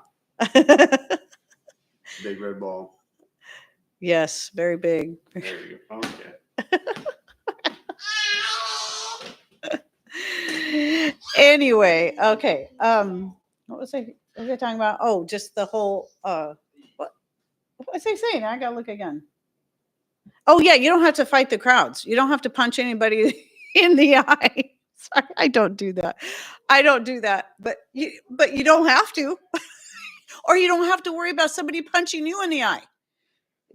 Big red ball. Yes, very big. There you go. Okay. Anyway, okay. What was I talking about? Oh, just the whole what was I saying? I gotta look again. Oh yeah, you don't have to fight the crowds. You don't have to punch anybody in the eye. Sorry, I don't do that. But you don't have to. Or you don't have to worry about somebody punching you in the eye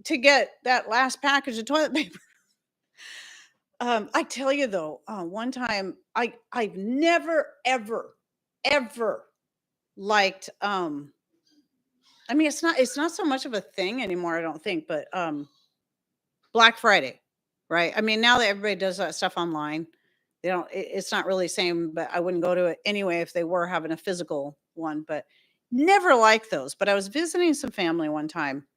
to get that last package of toilet paper. I tell you though, one time I've never ever liked I mean it's not so much of a thing anymore, I don't think, but Black Friday, right? I mean, now that everybody does that stuff online, they don't it's not really the same, but I wouldn't go to it anyway if they were having a physical one, but never liked those. But I was visiting some family one time,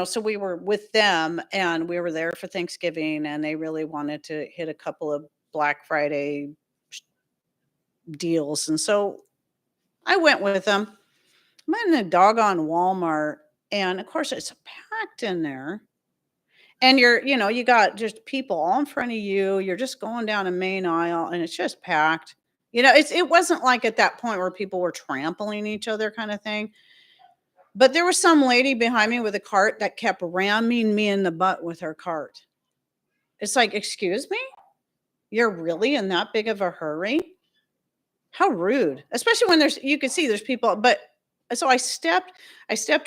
so we were with them and we were there for Thanksgiving, and they really wanted to hit a couple of Black Friday deals. And so I went with them. I'm in a doggone Walmart, and of course it's packed in there. And you got just people all in front of you. You're just going down a main aisle and it's just packed. It wasn't like at that point where people were trampling each other kind of thing. But there was some lady behind me with a cart that kept ramming me in the butt with her cart. It's like, excuse me? You're really in that big of a hurry? How rude. Especially when you can see there's people, but so I stepped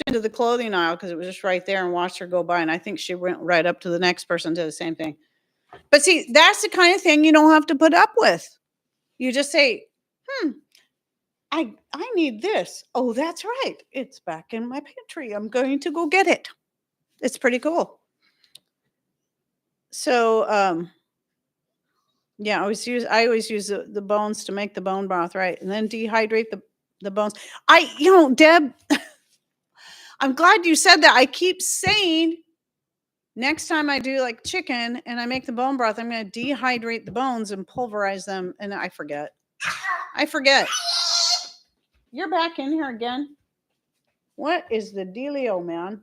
into the clothing aisle because it was just right there and watched her go by. And I think she went right up to the next person, did the same thing. But see, that's the kind of thing you don't have to put up with. You just say, I need this. Oh, that's right. It's back in my pantry. I'm going to go get it. It's pretty cool. So, yeah, I always use the bones to make the bone broth, right? And then dehydrate the bones. Deb, I'm glad you said that. I keep saying next time I do like chicken and I make the bone broth, I'm going to dehydrate the bones and pulverize them. And I forget. You're back in here again. What is the dealio, man?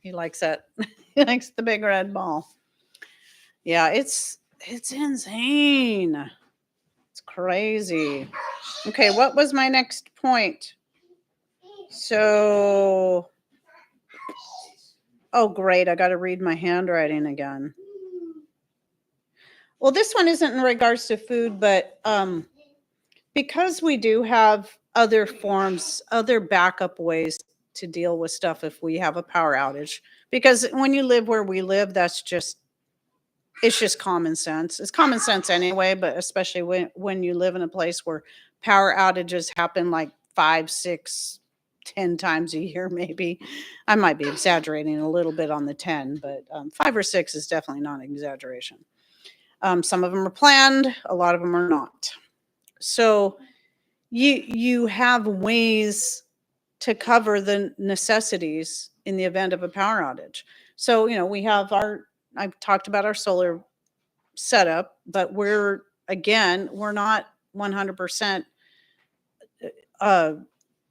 He likes that. He likes the big red ball. Yeah, it's insane. It's crazy. Okay, what was my next point? So, oh great, I got to read my handwriting again. Well, this one isn't in regards to food, but because we do have other backup ways to deal with stuff if we have a power outage. Because when you live where we live, it's just common sense. It's common sense anyway, but especially when you live in a place where power outages happen like 5, 6, 10 times a year, maybe. I might be exaggerating a little bit on the 10, but 5 or 6 is definitely not an exaggeration. Some of them are planned, a lot of them are not. So you have ways to cover the necessities in the event of a power outage. So, we have I've talked about our solar setup, but we're not 100%.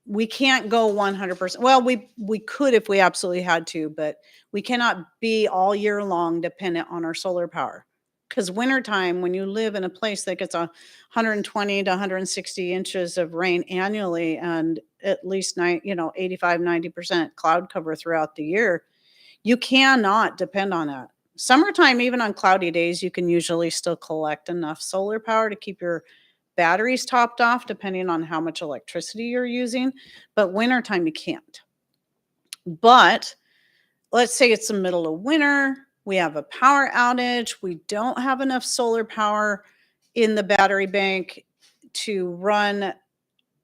We can't go 100%. Well, we could if we absolutely had to, but we cannot be all year long dependent on our solar power. Because wintertime, when you live in a place that gets 120 to 160 inches of rain annually and at least 85, 90% cloud cover throughout the year, you cannot depend on that. Summertime, even on cloudy days, you can usually still collect enough solar power to keep your batteries topped off, depending on how much electricity you're using. But wintertime, you can't. But let's say it's the middle of winter. We have a power outage. We don't have enough solar power in the battery bank to run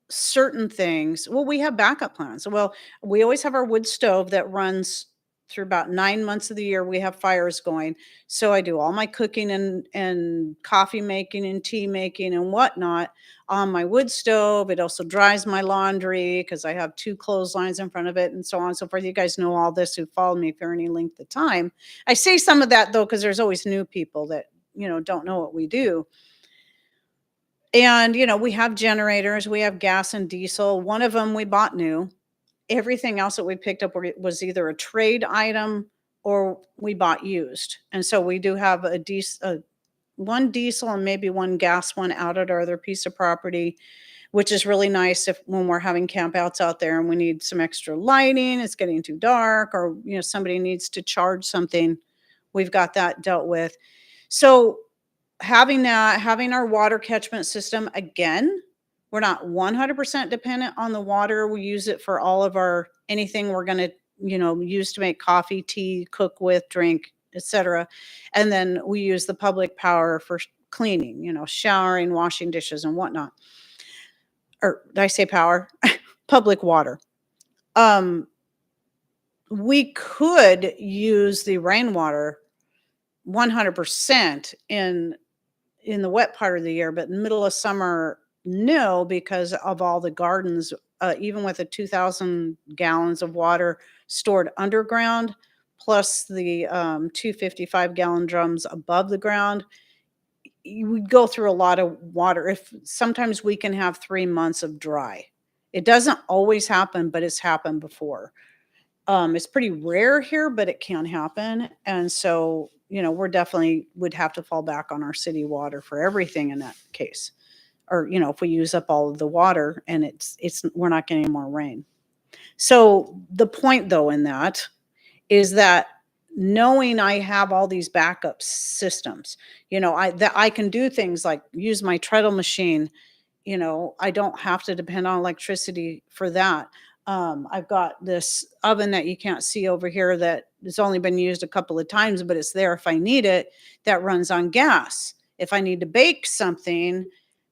certain things. Well, we have backup plans. Well, we always have our wood stove that runs through about 9 months of the year. We have fires going. So I do all my cooking and coffee making and tea making and whatnot on my wood stove. It also dries my laundry because I have 2 clotheslines in front of it and so on and so forth. You guys know all this who followed me for any length of time. I say some of that though, because there's always new people that, don't know what we do. And, we have generators, we have gas and diesel. One of them we bought new. Everything else that we picked up was either a trade item or we bought used. And so we do have one diesel and maybe one gas one out at our other piece of property, which is really nice when we're having campouts out there and we need some extra lighting, it's getting too dark, or, somebody needs to charge something. We've got that dealt with. So having our water catchment system, again, we're not 100% dependent on the water. We use it for all of anything we're going to, use to make coffee, tea, cook with, drink, etc. And then we use the public power for cleaning, showering, washing dishes and whatnot. Or did I say power? Public water. We could use the rainwater 100% in the wet part of the year, but in the middle of summer, no, because of all the gardens even with a 2,000 gallons of water stored underground, plus the 255-gallon drums above the ground, you would go through a lot of water. If sometimes we can have 3 months of dry. It doesn't always happen, but it's happened before. It's pretty rare here, but it can happen. And so, we're definitely would have to fall back on our city water for everything in that case. Or, if we use up all of the water and we're not getting more rain. So the point though in that is that knowing I have all these backup systems, that I can do things like use my treadle machine. I don't have to depend on electricity for that. I've got this oven that you can't see over here that has only been used a couple of times, but it's there if I need it, that runs on gas. If I need to bake something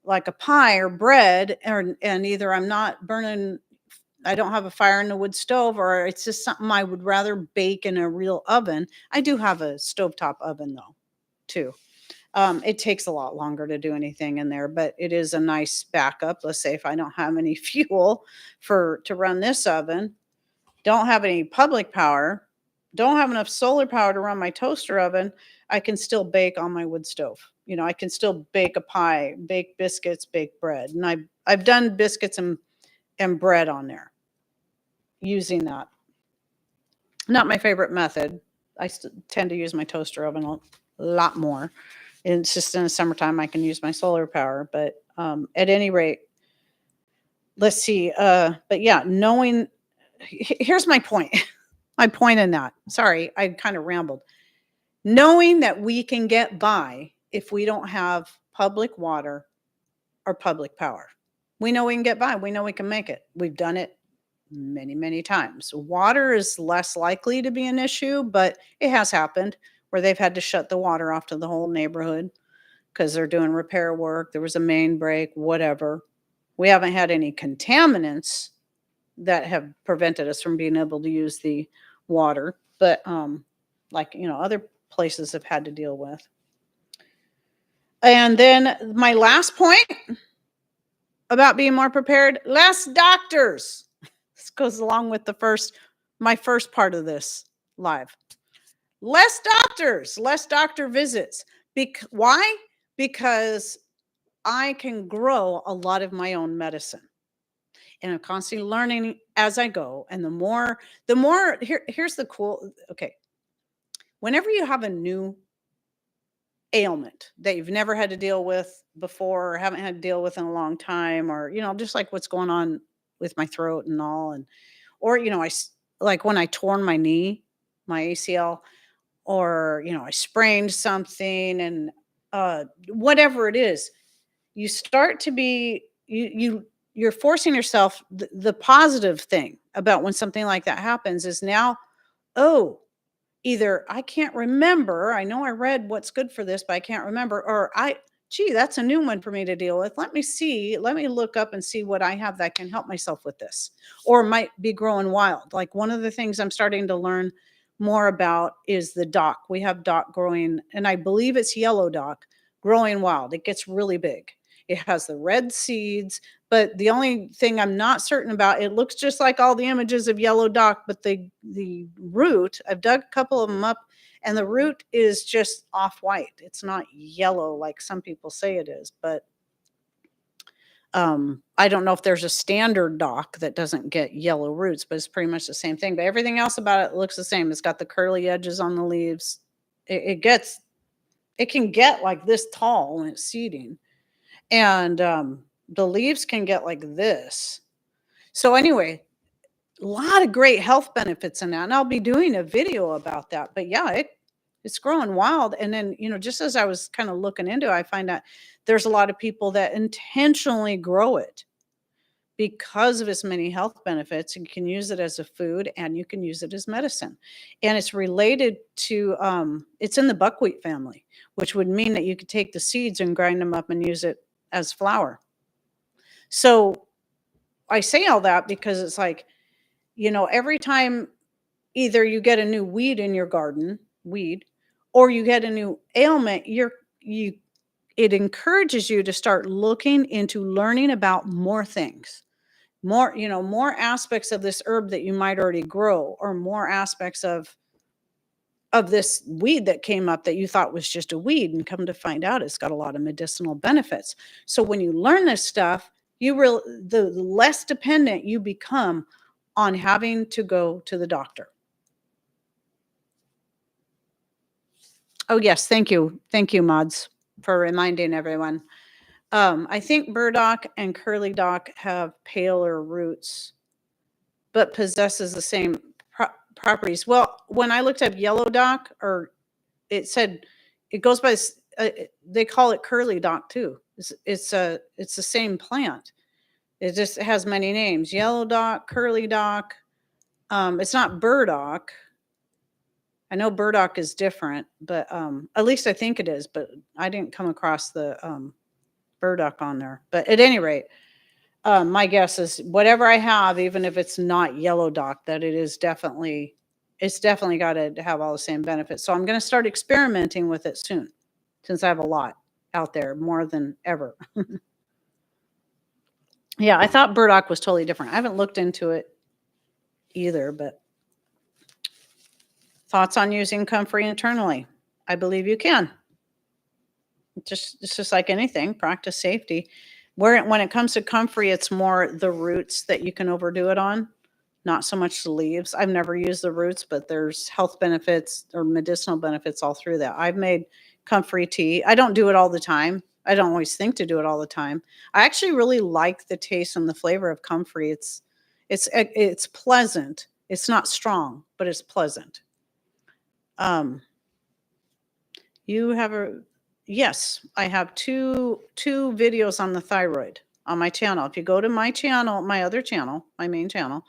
like a pie or bread, and either I'm not burning, I don't have a fire in the wood stove, or it's just something I would rather bake in a real oven. I do have a stovetop oven though, too. It takes a lot longer to do anything in there, but it is a nice backup. Let's say if I don't have any fuel to run this oven, don't have any public power, don't have enough solar power to run my toaster oven, I can still bake on my wood stove. I can still bake a pie, bake biscuits, bake bread. And I've done biscuits and bread on there using that. Not my favorite method. I tend to use my toaster oven a lot more. It's just in the summertime I can use my solar power. But at any rate, let's see. But yeah, here's my point. My point in that. Sorry, I kind of rambled. Knowing that we can get by if we don't have public water or public power. We know we can get by. We know we can make it. We've done it many, many times. Water is less likely to be an issue, but it has happened where they've had to shut the water off to the whole neighborhood because they're doing repair work. There was a main break, whatever. We haven't had any contaminants that have prevented us from being able to use the water, but other places have had to deal with. And then my last point about being more prepared, less doctors. This goes along with my first part of this live. Less doctors, less doctor visits. Why? Because I can grow a lot of my own medicine. And I'm constantly learning as I go. And here's the cool, okay. Whenever you have a new ailment that you've never had to deal with before or haven't had to deal with in a long time, or, just like what's going on with my throat and all, or, like when I torn my knee, my ACL, or, I sprained something, and whatever it is, you start to be, you're forcing yourself. The positive thing about when something like that happens is now, either I can't remember, I know I read what's good for this, but I can't remember, or that's a new one for me to deal with. Let me look up and see what I have that can help myself with this, or might be growing wild. Like one of the things I'm starting to learn more about is the dock. We have dock growing, and I believe it's yellow dock growing wild. It gets really big. It has the red seeds, but the only thing I'm not certain about, it looks just like all the images of yellow dock, but the root, I've dug a couple of them up, and the root is just off-white. It's not yellow like some people say it is, but I don't know if there's a standard dock that doesn't get yellow roots, but it's pretty much the same thing. But everything else about it looks the same. It's got the curly edges on the leaves. It can get like this tall when it's seeding. And the leaves can get like this. So anyway, a lot of great health benefits in that. And I'll be doing a video about that. But yeah, it's growing wild. And then, just as I was kind of looking into it, I find out there's a lot of people that intentionally grow it because of its many health benefits. You can use it as a food and you can use it as medicine. And it's related to, it's in the buckwheat family, which would mean that you could take the seeds and grind them up and use it as flour. So I say all that because it's like, every time either you get a new weed in your garden, or you get a new ailment, it encourages you to start looking into learning about more things. more aspects of this herb that you might already grow, or more aspects of this weed that came up that you thought was just a weed, and come to find out it's got a lot of medicinal benefits. So when you learn this stuff, the less dependent you become on having to go to the doctor. Oh yes, thank you, mods, for reminding everyone. I think burdock and curly dock have paler roots, but possesses the same properties. Well, when I looked up yellow dock, or it said it goes by, they call it curly dock too. It's the same plant. It just has many names: yellow dock, curly dock. It's not burdock. I know burdock is different, but at least I think it is. But I didn't come across the burdock on there. But at any rate, my guess is whatever I have, even if it's not yellow dock, that it's definitely got to have all the same benefits. So I'm going to start experimenting with it soon, since I have a lot out there, more than ever. Yeah, I thought burdock was totally different. I haven't looked into it either, but thoughts on using comfrey internally? I believe you can. It's just like anything, practice safety. When it comes to comfrey, it's more the roots that you can overdo it on, not so much the leaves. I've never used the roots, but there's health benefits or medicinal benefits all through that. I've made comfrey tea. I don't do it all the time. I don't always think to do it all the time. I actually really like the taste and the flavor of comfrey. It's pleasant. It's not strong, but it's pleasant. You have yes, I have two videos on the thyroid on my channel. If you go to my channel, my other channel, my main channel,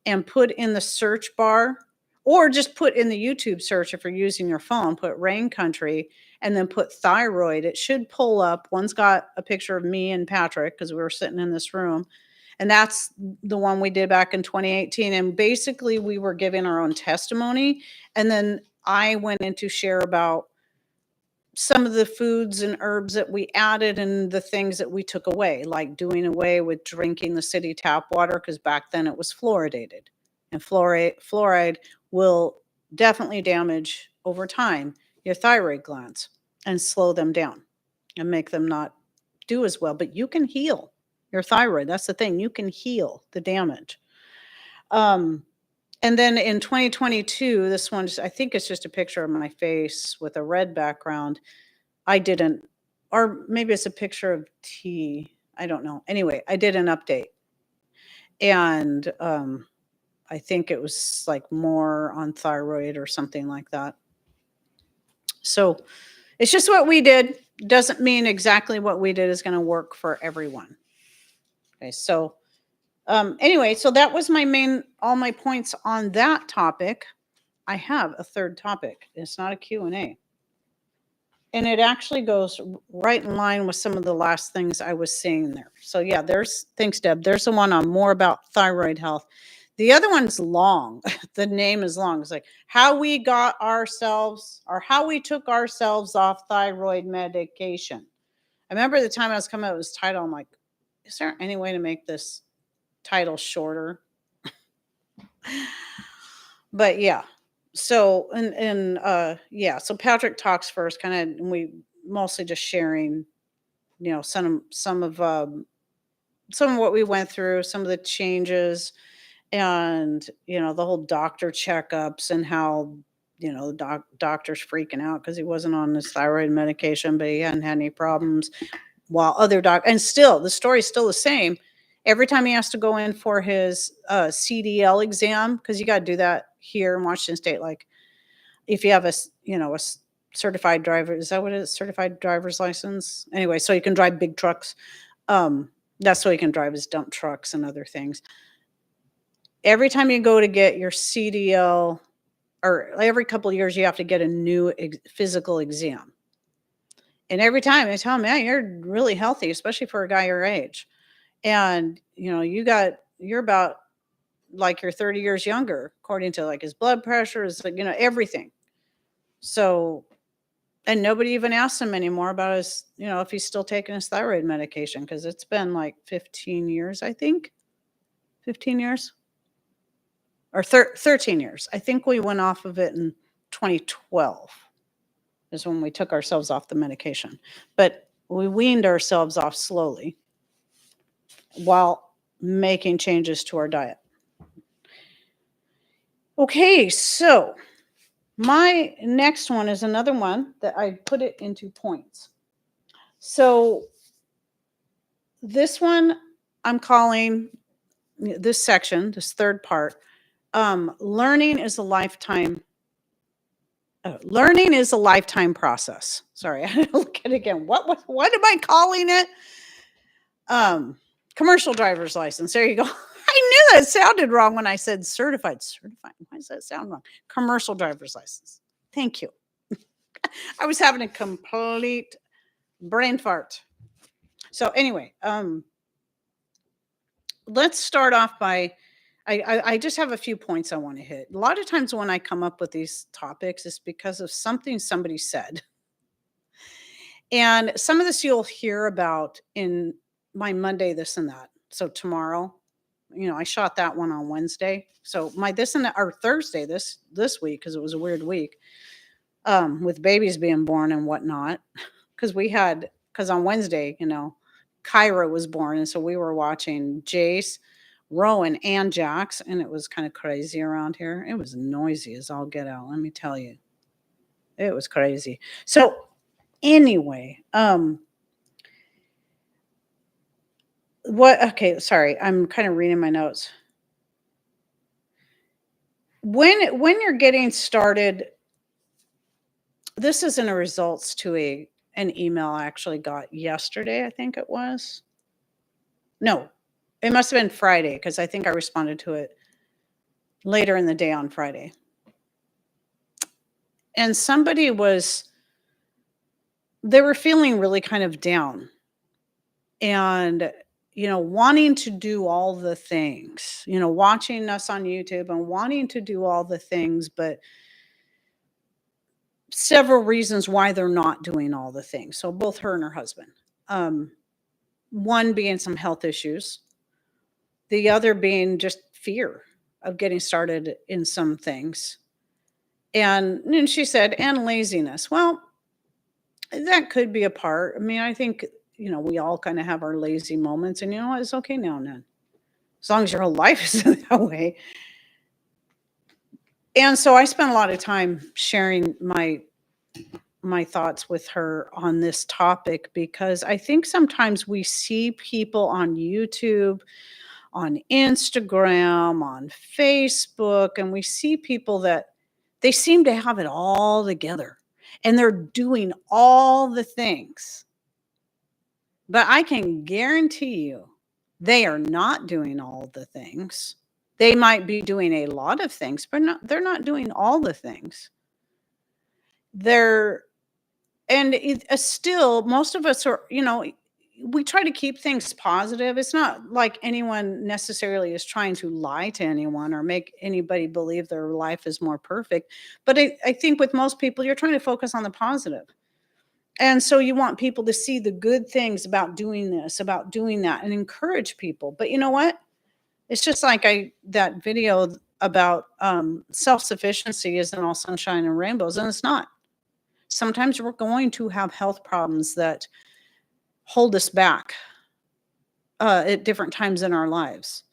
and put in the search bar, or just put in the YouTube search if you're using your phone, put Rain Country and then put thyroid, it should pull up. One's got a picture of me and Patrick because we were sitting in this room. And that's the one we did back in 2018. And basically we were giving our own testimony. And then I went in to share about some of the foods and herbs that we added and the things that we took away, like doing away with drinking the city tap water, because back then it was fluoridated. And fluoride will definitely damage over time your thyroid glands and slow them down and make them not do as well. But you can heal your thyroid. That's the thing. You can heal the damage. And then in 2022, this one, I think it's just a picture of my face with a red background. I didn't, or maybe it's a picture of tea. I don't know. Anyway, I did an update. And I think it was like more on thyroid or something like that. So it's just what we did. Doesn't mean exactly what we did is going to work for everyone. Okay, so anyway, so that was all my points on that topic. I have a third topic. It's not a Q&A. And it actually goes right in line with some of the last things I was saying there. So yeah, thanks, Deb. There's the one on more about thyroid health. The other one's long. The name is long. It's like how we took ourselves off thyroid medication. I remember the time I was coming up with this title, I'm like, is there any way to make this title shorter? But yeah. So, so Patrick talks first, kind of, and we mostly just sharing, some of what we went through, some of the changes, and, the whole doctor checkups and how, the doctor's freaking out because he wasn't on his thyroid medication, but he hadn't had any problems, while other and still, the story's still the same. Every time he has to go in for his CDL exam, because you got to do that here in Washington State. Like if you have a certified driver, is that what it is? Certified driver's license? Anyway, so you can drive big trucks. That's so he can drive his dump trucks and other things. Every time you go to get your CDL, or every couple of years, you have to get a new physical exam. And every time they tell him, yeah, you're really healthy, especially for a guy your age. And, you're about like you're 30 years younger, according to like his blood pressure, is like, everything. So, and nobody even asks him anymore about his, if he's still taking his thyroid medication, because it's been like 15 years, I think. 15 years or 13 years. I think we went off of it in 2012 is when we took ourselves off the medication. But we weaned ourselves off slowly while making changes to our diet. Okay, so my next one is another one that I put it into points. So this one I'm calling this section, this third part, learning is a lifetime process. Sorry, I had to look at it again. What am I calling it? Commercial driver's license. There you go. I knew that sounded wrong when I said certified. Certified. Why does that sound wrong? Commercial driver's license. Thank you. I was having a complete brain fart. So anyway, let's start off by, I just have a few points I want to hit. A lot of times when I come up with these topics, it's because of something somebody said. And some of this you'll hear about in my Monday, this and that. So tomorrow, I shot that one on Wednesday. So my this and that, or Thursday this week, because it was a weird week, with babies being born and whatnot. Because on Wednesday, Kyra was born, and so we were watching Jace, Rowan, and Jax, and it was kind of crazy around here. It was noisy as all get out, let me tell you. It was crazy. So anyway, okay, sorry, I'm kind of reading my notes. When you're getting started, this is in a results to an email I actually got yesterday, I think it was. No, it must have been Friday, because I think I responded to it later in the day on Friday. And somebody they were feeling really kind of down and, wanting to do all the things, watching us on YouTube and wanting to do all the things, but several reasons why they're not doing all the things. So both her and her husband, one being some health issues, the other being just fear of getting started in some things. And she said, and laziness. Well, that could be a part. I mean, I think, we all kind of have our lazy moments, and it's okay now and then, as long as your whole life is that way. And so I spent a lot of time sharing my thoughts with her on this topic, because I think sometimes we see people on YouTube, on Instagram, on Facebook, and we see people that they seem to have it all together and they're doing all the things. But I can guarantee you they are not doing all the things. They might be doing a lot of things, but they're not doing all the things. Still, most of us are, we try to keep things positive. It's not like anyone necessarily is trying to lie to anyone or make anybody believe their life is more perfect. But I think with most people, you're trying to focus on the positive. And so you want people to see the good things about doing this, about doing that, and encourage people. But you know what? It's just like that video about self-sufficiency isn't all sunshine and rainbows, and it's not. Sometimes we're going to have health problems that hold us back at different times in our lives,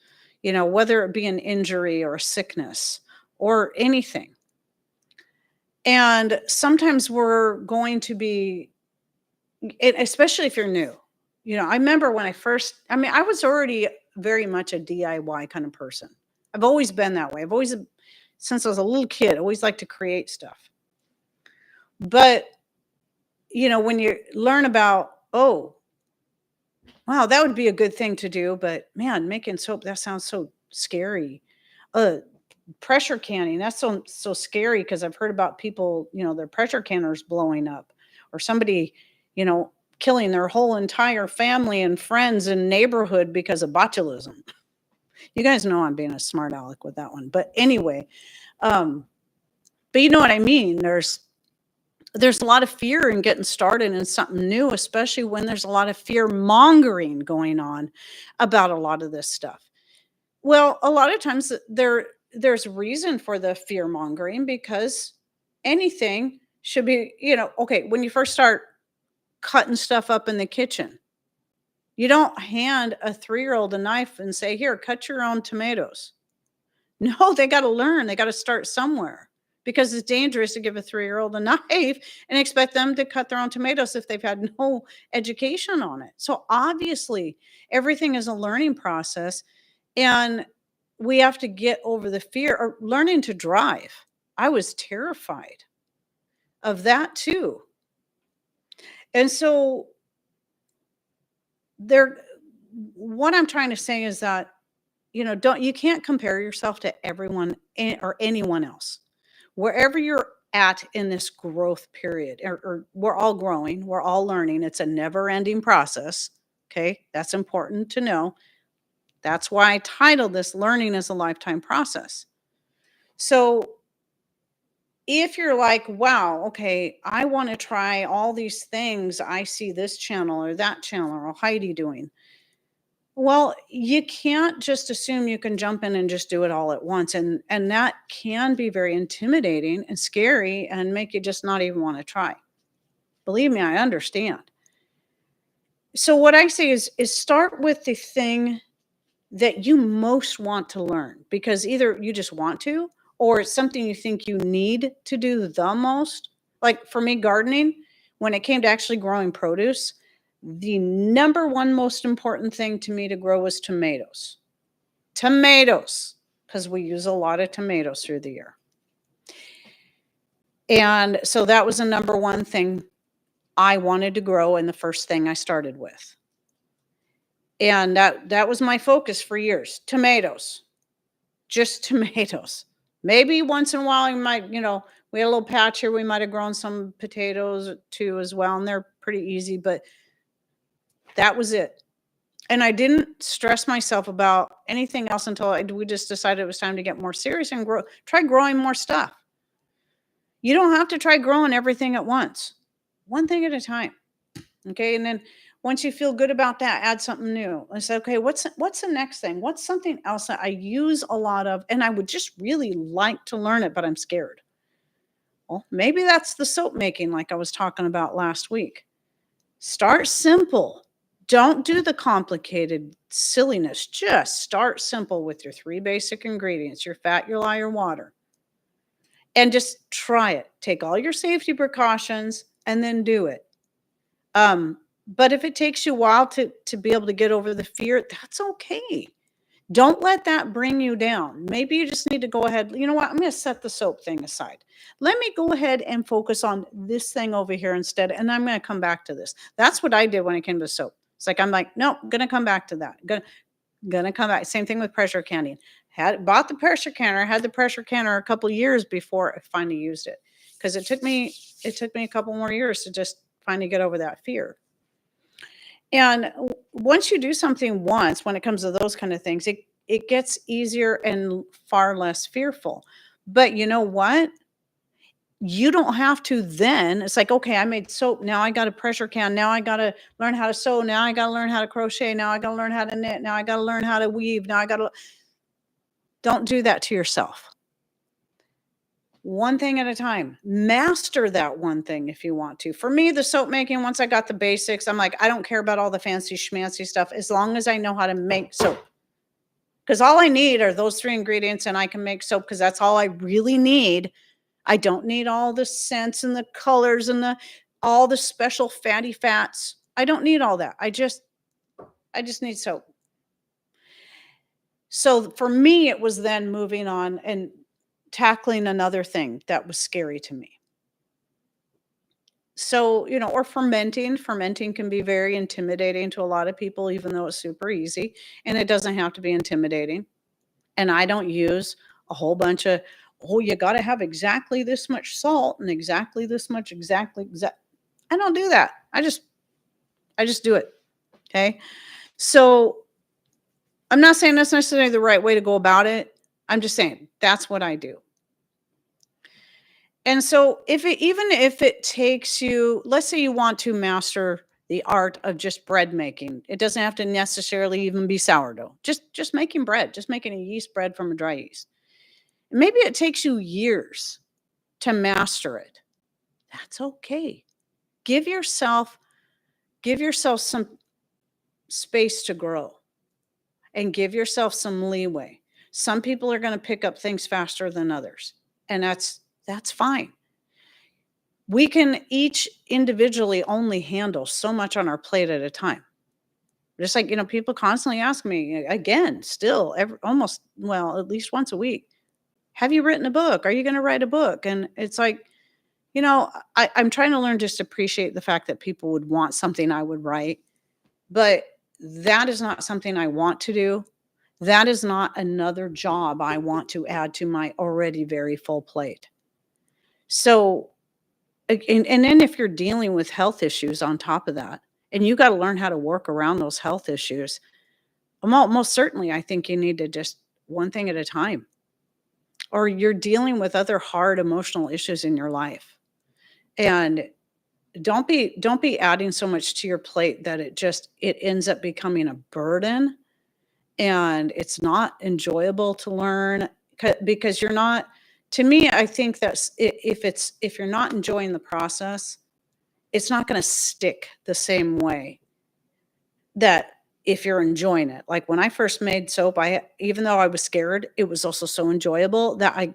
whether it be an injury or a sickness or anything. And sometimes we're going to be, especially if you're new, I remember when I was already very much a DIY kind of person. I've always been that way. Since I was a little kid, always liked to create stuff. But, when you learn about, oh, wow, that would be a good thing to do. But man, making soap, that sounds so scary. Pressure canning, that's so scary, because I've heard about people, their pressure canners blowing up, or somebody, killing their whole entire family and friends and neighborhood because of botulism. You guys know I'm being a smart aleck with that one. But anyway, but you know what I mean? There's a lot of fear in getting started in something new, especially when there's a lot of fear mongering going on about a lot of this stuff. Well, a lot of times there's reason for the fear mongering because anything should be, okay, when you first start cutting stuff up in the kitchen, you don't hand a 3-year-old a knife and say, "Here, cut your own tomatoes." No, they gotta learn, they gotta start somewhere because it's dangerous to give a 3-year-old a knife and expect them to cut their own tomatoes if they've had no education on it. So, obviously, everything is a learning process, and we have to get over the fear or learning to drive. I was terrified of that too. And so there what I'm trying to say is that, don't you can't compare yourself to everyone or anyone else. Wherever you're at in this growth period, or we're all growing, we're all learning. It's a never-ending process. Okay, that's important to know. That's why I titled this "Learning is a Lifetime Process." So if you're like, wow, okay, I want to try all these things. I see this channel or that channel or Heidi doing. Well, you can't just assume you can jump in and just do it all at once. And that can be very intimidating and scary and make you just not even want to try. Believe me, I understand. So what I say is start with the thing that you most want to learn, because either you just want to or it's something you think you need to do the most. Like for me, gardening, when it came to actually growing produce, the number one most important thing to me to grow was tomatoes. Tomatoes, because we use a lot of tomatoes through the year. And so that was the number one thing I wanted to grow and the first thing I started with. And that was my focus for years. Tomatoes. Just tomatoes. Maybe once in a while we might, we had a little patch here, we might have grown some potatoes too as well, and they're pretty easy, but that was it. And I didn't stress myself about anything else until we just decided it was time to get more serious and try growing more stuff. You don't have to try growing everything at once. One thing at a time. Okay? And then once you feel good about that, add something new. I say, okay, what's the next thing? What's something else that I use a lot of and I would just really like to learn it, but I'm scared? Well, maybe that's the soap making like I was talking about last week. Start simple. Don't do the complicated silliness. Just start simple with your 3 basic ingredients, your fat, your lye, your water. And just try it. Take all your safety precautions and then do it. But if it takes you a while to be able to get over the fear, that's okay. Don't let that bring you down. Maybe you just need to go ahead. You know what? I'm going to set the soap thing aside. Let me go ahead and focus on this thing over here instead. And I'm going to come back to this. That's what I did when it came to soap. It's like, I'm like, no, going to come back to that. Going to come back. Same thing with pressure canning. Bought the pressure canner, had the pressure canner a couple years before I finally used it. Because it took me a couple more years to just finally get over that fear. And once you do something once, when it comes to those kind of things, it gets easier and far less fearful. But you know what? You don't have to then. It's like, okay, I made soap. Now I got a pressure can. Now I got to learn how to sew. Now I got to learn how to crochet. Now I got to learn how to knit. Now I got to learn how to weave. Now I got to. Don't do that to yourself. One thing at a time. Master that one thing if you want to. For me, the soap making, once I got the basics, I'm like, I don't care about all the fancy schmancy stuff as long as I know how to make soap. Because all I need are those 3 ingredients and I can make soap because that's all I really need. I don't need all the scents and the colors and all the special fatty fats. I don't need all that. I just need soap. So for me, it was then moving on and tackling another thing that was scary to me. So, or fermenting. Fermenting can be very intimidating to a lot of people, even though it's super easy. And it doesn't have to be intimidating. And I don't use a whole bunch of, you got to have exactly this much salt and exactly this much, I don't do that. I just do it. Okay. So I'm not saying that's necessarily the right way to go about it. I'm just saying that's what I do. And so even if it takes you, let's say you want to master the art of just bread making. It doesn't have to necessarily even be sourdough. Just making bread, just making a yeast bread from a dry yeast. Maybe it takes you years to master it. That's okay. Give yourself some space to grow and give yourself some leeway. Some people are going to pick up things faster than others, and that's fine. We can each individually only handle so much on our plate at a time. Just like, people constantly ask me again, still almost, well, at least once a week, have you written a book? Are you going to write a book? And it's like, I'm trying to learn just to appreciate the fact that people would want something I would write, but that is not something I want to do. That is not another job I want to add to my already very full plate. So, and then if you're dealing with health issues on top of that, and you got to learn how to work around those health issues, most certainly, I think you need to just one thing at a time. Or you're dealing with other hard emotional issues in your life. And don't be adding so much to your plate that it ends up becoming a burden and it's not enjoyable to learn because you're not, to me, I think that's if you're not enjoying the process, it's not going to stick the same way that if you're enjoying it. Like when I first made soap, even though I was scared, it was also so enjoyable that I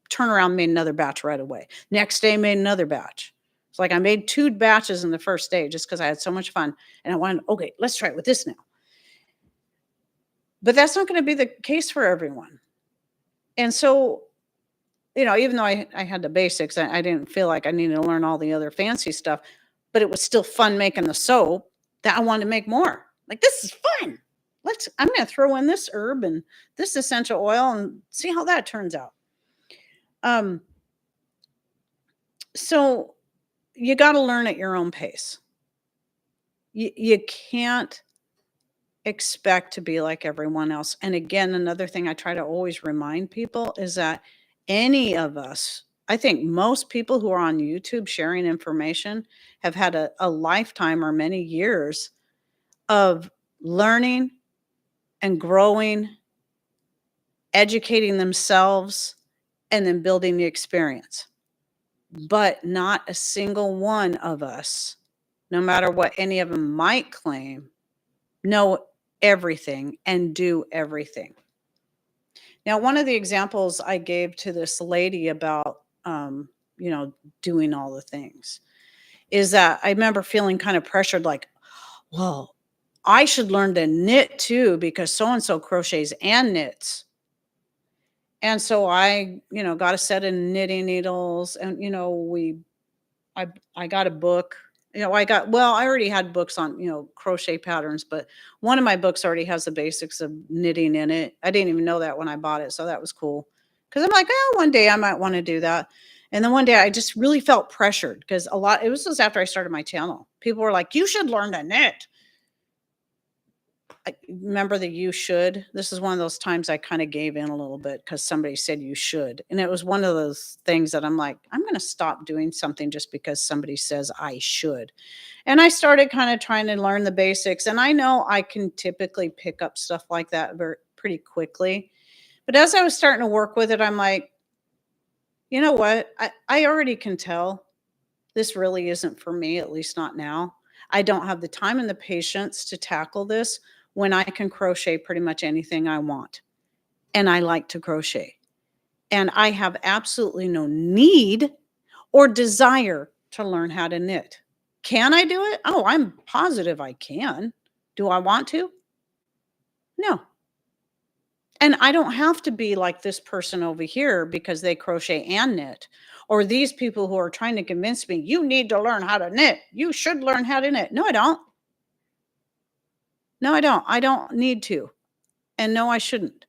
turned around and made another batch right away. Next day, made another batch. It's like I made 2 batches in the first day just because I had so much fun. And I wanted, okay, let's try it with this now. But that's not going to be the case for everyone. And so, even though I had the basics, I didn't feel like I needed to learn all the other fancy stuff, but it was still fun making the soap that I wanted to make more. Like, this is fun. I'm going to throw in this herb and this essential oil and see how that turns out. So you got to learn at your own pace. You can't expect to be like everyone else. And again, another thing I try to always remind people is that any of us, I think most people who are on YouTube sharing information have had a lifetime or many years of learning and growing, educating themselves, and then building the experience. But not a single one of us, no matter what any of them might claim, know everything and do everything. Now, one of the examples I gave to this lady about, doing all the things is that I remember feeling kind of pressured, like, well, I should learn to knit too because so-and-so crochets and knits. And so I, got a set of knitting needles and, I got a book. I already had books on, crochet patterns, but one of my books already has the basics of knitting in it. I didn't even know that when I bought it. So that was cool. Cause I'm like, one day I might want to do that. And then one day I just really felt pressured because it was just after I started my channel. People were like, you should learn to knit. I remember the you should. This is one of those times I kind of gave in a little bit because somebody said you should. And it was one of those things that I'm like, I'm going to stop doing something just because somebody says I should. And I started kind of trying to learn the basics. And I know I can typically pick up stuff like that pretty quickly. But as I was starting to work with it, I'm like, you know what? I already can tell this really isn't for me, at least not now. I don't have the time and the patience to tackle this when I can crochet pretty much anything I want. And I like to crochet. And I have absolutely no need or desire to learn how to knit. Can I do it? Oh, I'm positive I can. Do I want to? No. And I don't have to be like this person over here because they crochet and knit, or these people who are trying to convince me, you need to learn how to knit. You should learn how to knit. No, I don't. No, I don't. I don't need to. And no, I shouldn't.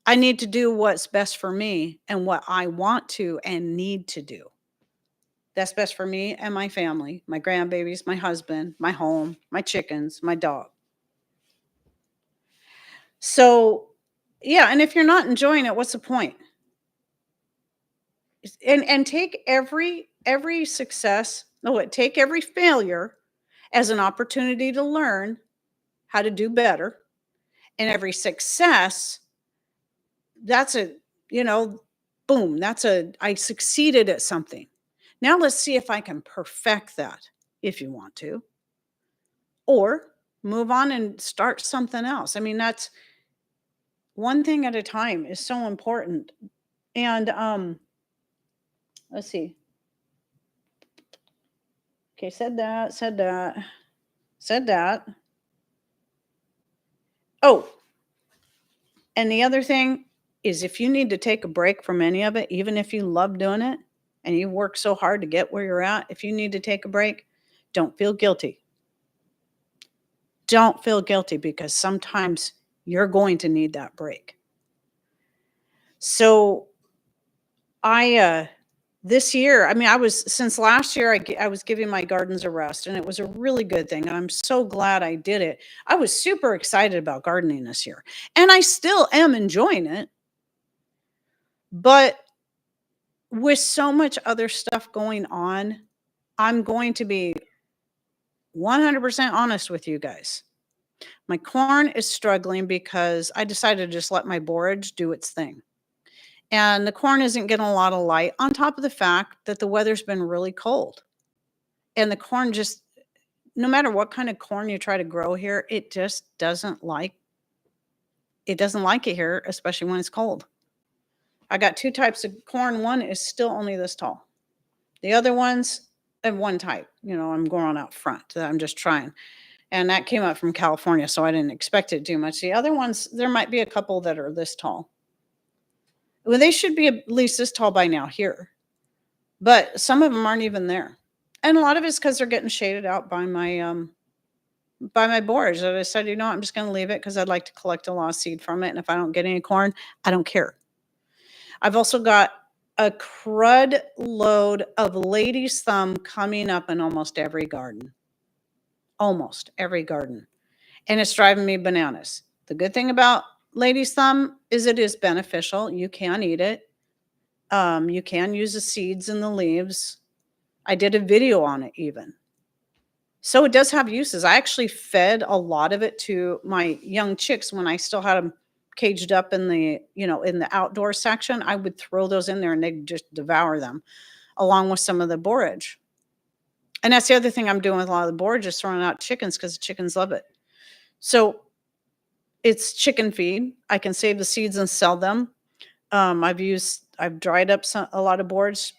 I need to do what's best for me and what I want to and need to do. That's best for me and my family, my grandbabies, my husband, my home, my chickens, my dog. So, yeah, and if you're not enjoying it, what's the point? And take every success, take every failure as an opportunity to learn how to do better. And every success, that's a, boom, I succeeded at something. Now let's see if I can perfect that if you want to, or move on and start something else. I mean, that's one thing at a time is so important. And let's see. Okay, said that. Oh, and the other thing is if you need to take a break from any of it, even if you love doing it and you work so hard to get where you're at, if you need to take a break, don't feel guilty. Don't feel guilty because sometimes you're going to need that break. So this year, I mean, since last year, I was giving my gardens a rest, and it was a really good thing. And I'm so glad I did it. I was super excited about gardening this year, and I still am enjoying it. But with so much other stuff going on, I'm going to be 100% honest with you guys. My corn is struggling because I decided to just let my borage do its thing. And the corn isn't getting a lot of light, on top of the fact that the weather's been really cold. And the corn just, no matter what kind of corn you try to grow here, it just doesn't like it here, especially when it's cold. I got 2 types of corn. One is still only this tall. The other ones, and one type, I'm growing out front that I'm just trying. And that came up from California, so I didn't expect it too much. The other ones, there might be a couple that are this tall. Well, they should be at least this tall by now here. But some of them aren't even there. And a lot of it's because they're getting shaded out by my borage. I decided, I'm just going to leave it because I'd like to collect a lot of seed from it. And if I don't get any corn, I don't care. I've also got a crud load of lady's thumb coming up in almost every garden. Almost every garden. And it's driving me bananas. The good thing about lady's thumb is it is beneficial. You can eat it. You can use the seeds and the leaves. I did a video on it even. So it does have uses. I actually fed a lot of it to my young chicks when I still had them caged up in the, in the outdoor section. I would throw those in there and they'd just devour them along with some of the borage. And that's the other thing I'm doing with a lot of the borage is throwing out chickens because the chickens love it. So it's chicken feed. I can save the seeds and sell them. I've dried up a lot of borage,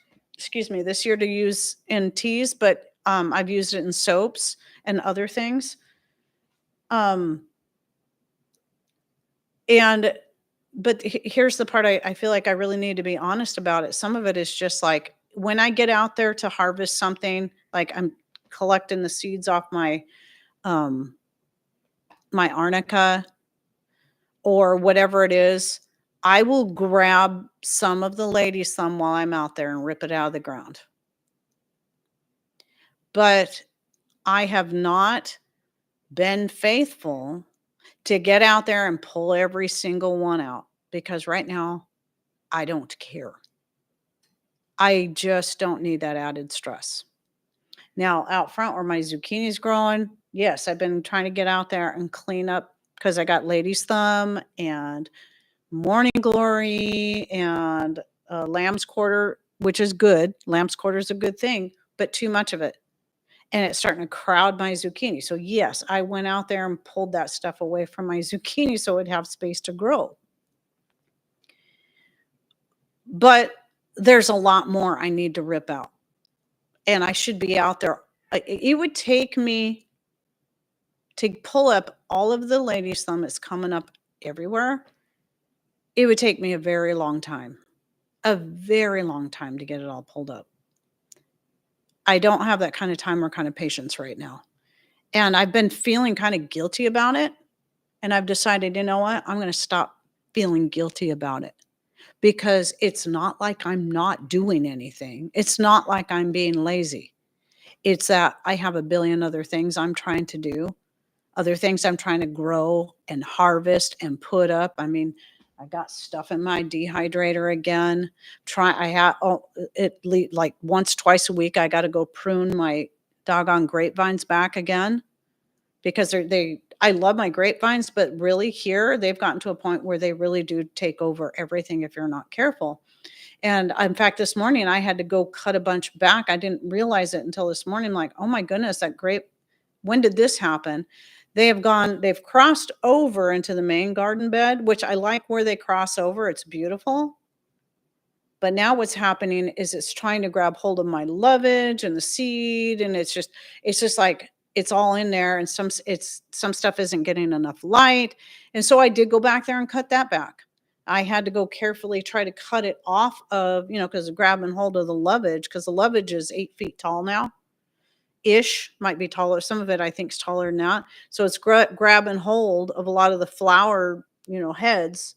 this year to use in teas, but I've used it in soaps and other things. But here's the part I feel like I really need to be honest about it. Some of it is just like when I get out there to harvest something, like I'm collecting the seeds off my my arnica or whatever it is, I will grab some of the lady's thumb while I'm out there and rip it out of the ground. But I have not been faithful to get out there and pull every single one out because right now I don't care. I just don't need that added stress. Now, out front where my zucchini's growing, yes, I've been trying to get out there and clean up because I got lady's thumb and morning glory and lamb's quarter, which is good. Lamb's quarter is a good thing, but too much of it. And it's starting to crowd my zucchini. So yes, I went out there and pulled that stuff away from my zucchini so it'd have space to grow. But there's a lot more I need to rip out. And I should be out there. It would take me to pull up all of the lady's thumb that's coming up everywhere. It would take me a very long time to get it all pulled up. I don't have that kind of time or kind of patience right now. And I've been feeling kind of guilty about it. And I've decided, you know what? I'm going to stop feeling guilty about it because it's not like I'm not doing anything. It's not like I'm being lazy. It's that I have a billion other things I'm trying to do, other things I'm trying to grow and harvest and put up. I mean, I got stuff in my dehydrator again. Like once, twice a week, I got to go prune my doggone grapevines back again because I love my grapevines, but really here they've gotten to a point where they really do take over everything if you're not careful. And in fact, this morning I had to go cut a bunch back. I didn't realize it until this morning. Like, oh my goodness, that grape, when did this happen? They've crossed over into the main garden bed, which I like where they cross over. It's beautiful. But now what's happening is it's trying to grab hold of my lovage and the seed. And it's just like, it's all in there. And some stuff isn't getting enough light. And so I did go back there and cut that back. I had to go carefully try to cut it off of, because grabbing hold of the lovage, because the lovage is 8 feet tall now ish, might be taller. Some of it I think is taller than that. So it's grabbing hold of a lot of the flower, heads.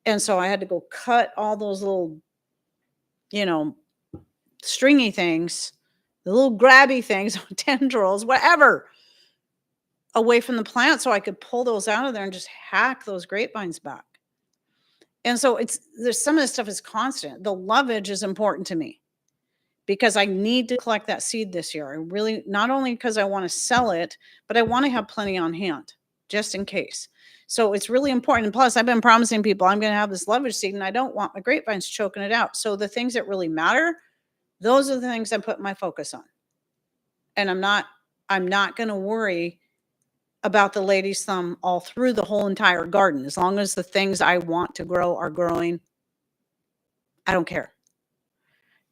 And so I had to go cut all those little, stringy things, the little grabby things, tendrils, whatever, away from the plant so I could pull those out of there and just hack those grapevines back. And so there's some of this stuff is constant. The lovage is important to me because I need to collect that seed this year. I really, not only because I want to sell it, but I want to have plenty on hand just in case. So it's really important. And plus, I've been promising people I'm going to have this lovage seed and I don't want my grapevines choking it out. So the things that really matter, those are the things I put my focus on. And I'm not going to worry about the lady's thumb all through the whole entire garden. As long as the things I want to grow are growing, I don't care.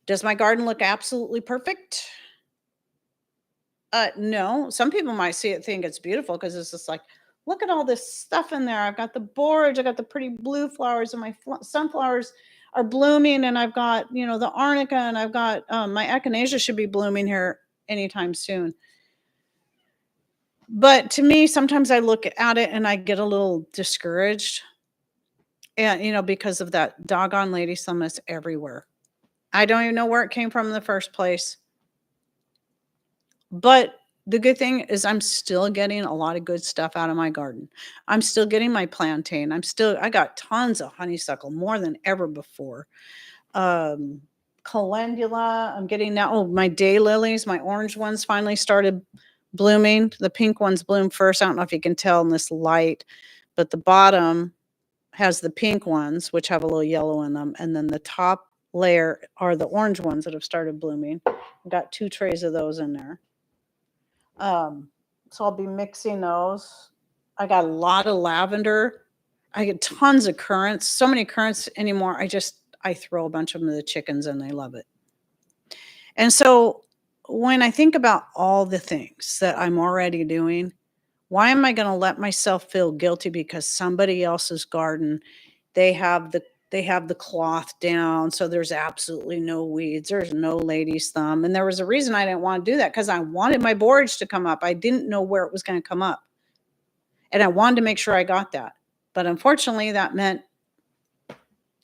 Does my garden look absolutely perfect? No. Some people might see it, think it's beautiful because it's just like, look at all this stuff in there. I've got the borage, I got the pretty blue flowers, and my sunflowers are blooming, and I've got, the arnica, and I've got my echinacea should be blooming here anytime soon. But to me, sometimes I look at it and I get a little discouraged. And, because of that doggone lady summits everywhere. I don't even know where it came from in the first place. But the good thing is I'm still getting a lot of good stuff out of my garden. I'm still getting my plantain. I got tons of honeysuckle, more than ever before. Calendula, I'm getting now. Oh, my daylilies, my orange ones finally started blooming. The pink ones bloomed first. I don't know if you can tell in this light, but the bottom has the pink ones, which have a little yellow in them. And then the top layer are the orange ones that have started blooming. I've got 2 trays of those in there. So I'll be mixing those. I got a lot of lavender. I get tons of currants. So many currants anymore. I throw a bunch of them to the chickens and they love it. And so when I think about all the things that I'm already doing, why am I going to let myself feel guilty because somebody else's garden, they have the cloth down, so there's absolutely no weeds, there's no lady's thumb. And there was a reason I didn't want to do that, because I wanted my borage to come up. I didn't know where it was going to come up, and I wanted to make sure I got that. But unfortunately, that meant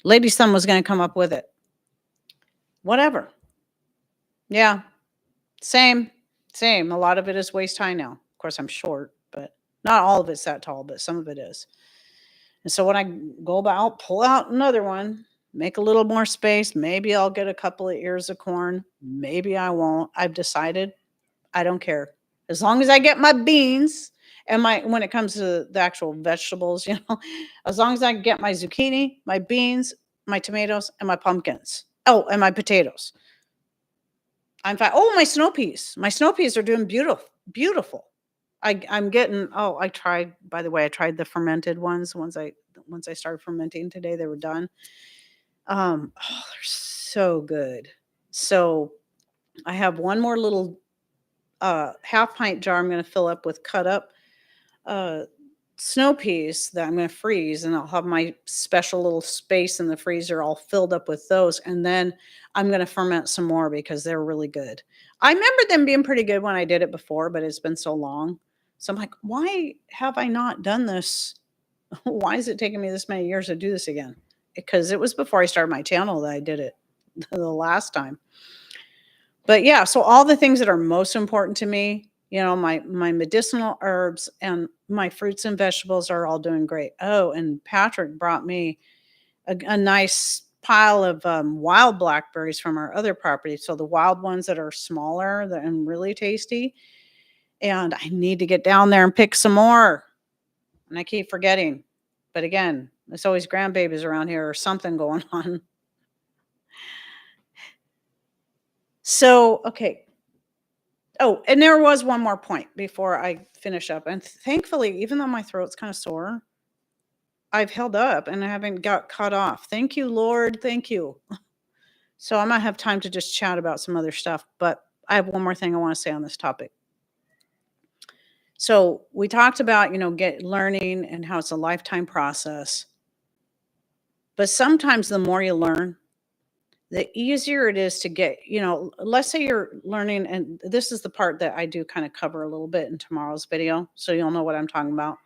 lady's thumb was going to come up with it. Whatever. Yeah, same. A lot of it is waist high now. Of course, I'm short, but not all of it's that tall, but some of it is. And so when I go about, pull out another one, make a little more space. Maybe I'll get a couple of ears of corn. Maybe I won't. I've decided I don't care. As long as I get my beans and when it comes to the actual vegetables, as long as I get my zucchini, my beans, my tomatoes, and my pumpkins. Oh, and my potatoes. I'm fine. Oh, my snow peas. My snow peas are doing beautiful. I'm getting, I tried the fermented ones. Once I started fermenting today, they were done. They're so good. So I have one more little half pint jar I'm going to fill up with cut up snow peas that I'm going to freeze, and I'll have my special little space in the freezer all filled up with those. And then I'm going to ferment some more because they're really good. I remember them being pretty good when I did it before, but it's been so long. So I'm like, why have I not done this? Why is it taking me this many years to do this again? Because it was before I started my channel that I did it the last time. But yeah, so all the things that are most important to me, my medicinal herbs and my fruits and vegetables are all doing great. Oh, and Patrick brought me a nice pile of wild blackberries from our other property. So the wild ones that are smaller and really tasty. And I need to get down there and pick some more. And I keep forgetting. But again, there's always grandbabies around here or something going on. So, okay. Oh, and there was one more point before I finish up. And thankfully, even though my throat's kind of sore, I've held up and I haven't got cut off. Thank you, Lord. Thank you. So I might have time to just chat about some other stuff, but I have one more thing I want to say on this topic. So we talked about, learning and how it's a lifetime process. But sometimes the more you learn, the easier it is to get, let's say you're learning, and this is the part that I do kind of cover a little bit in tomorrow's video, so you'll know what I'm talking about.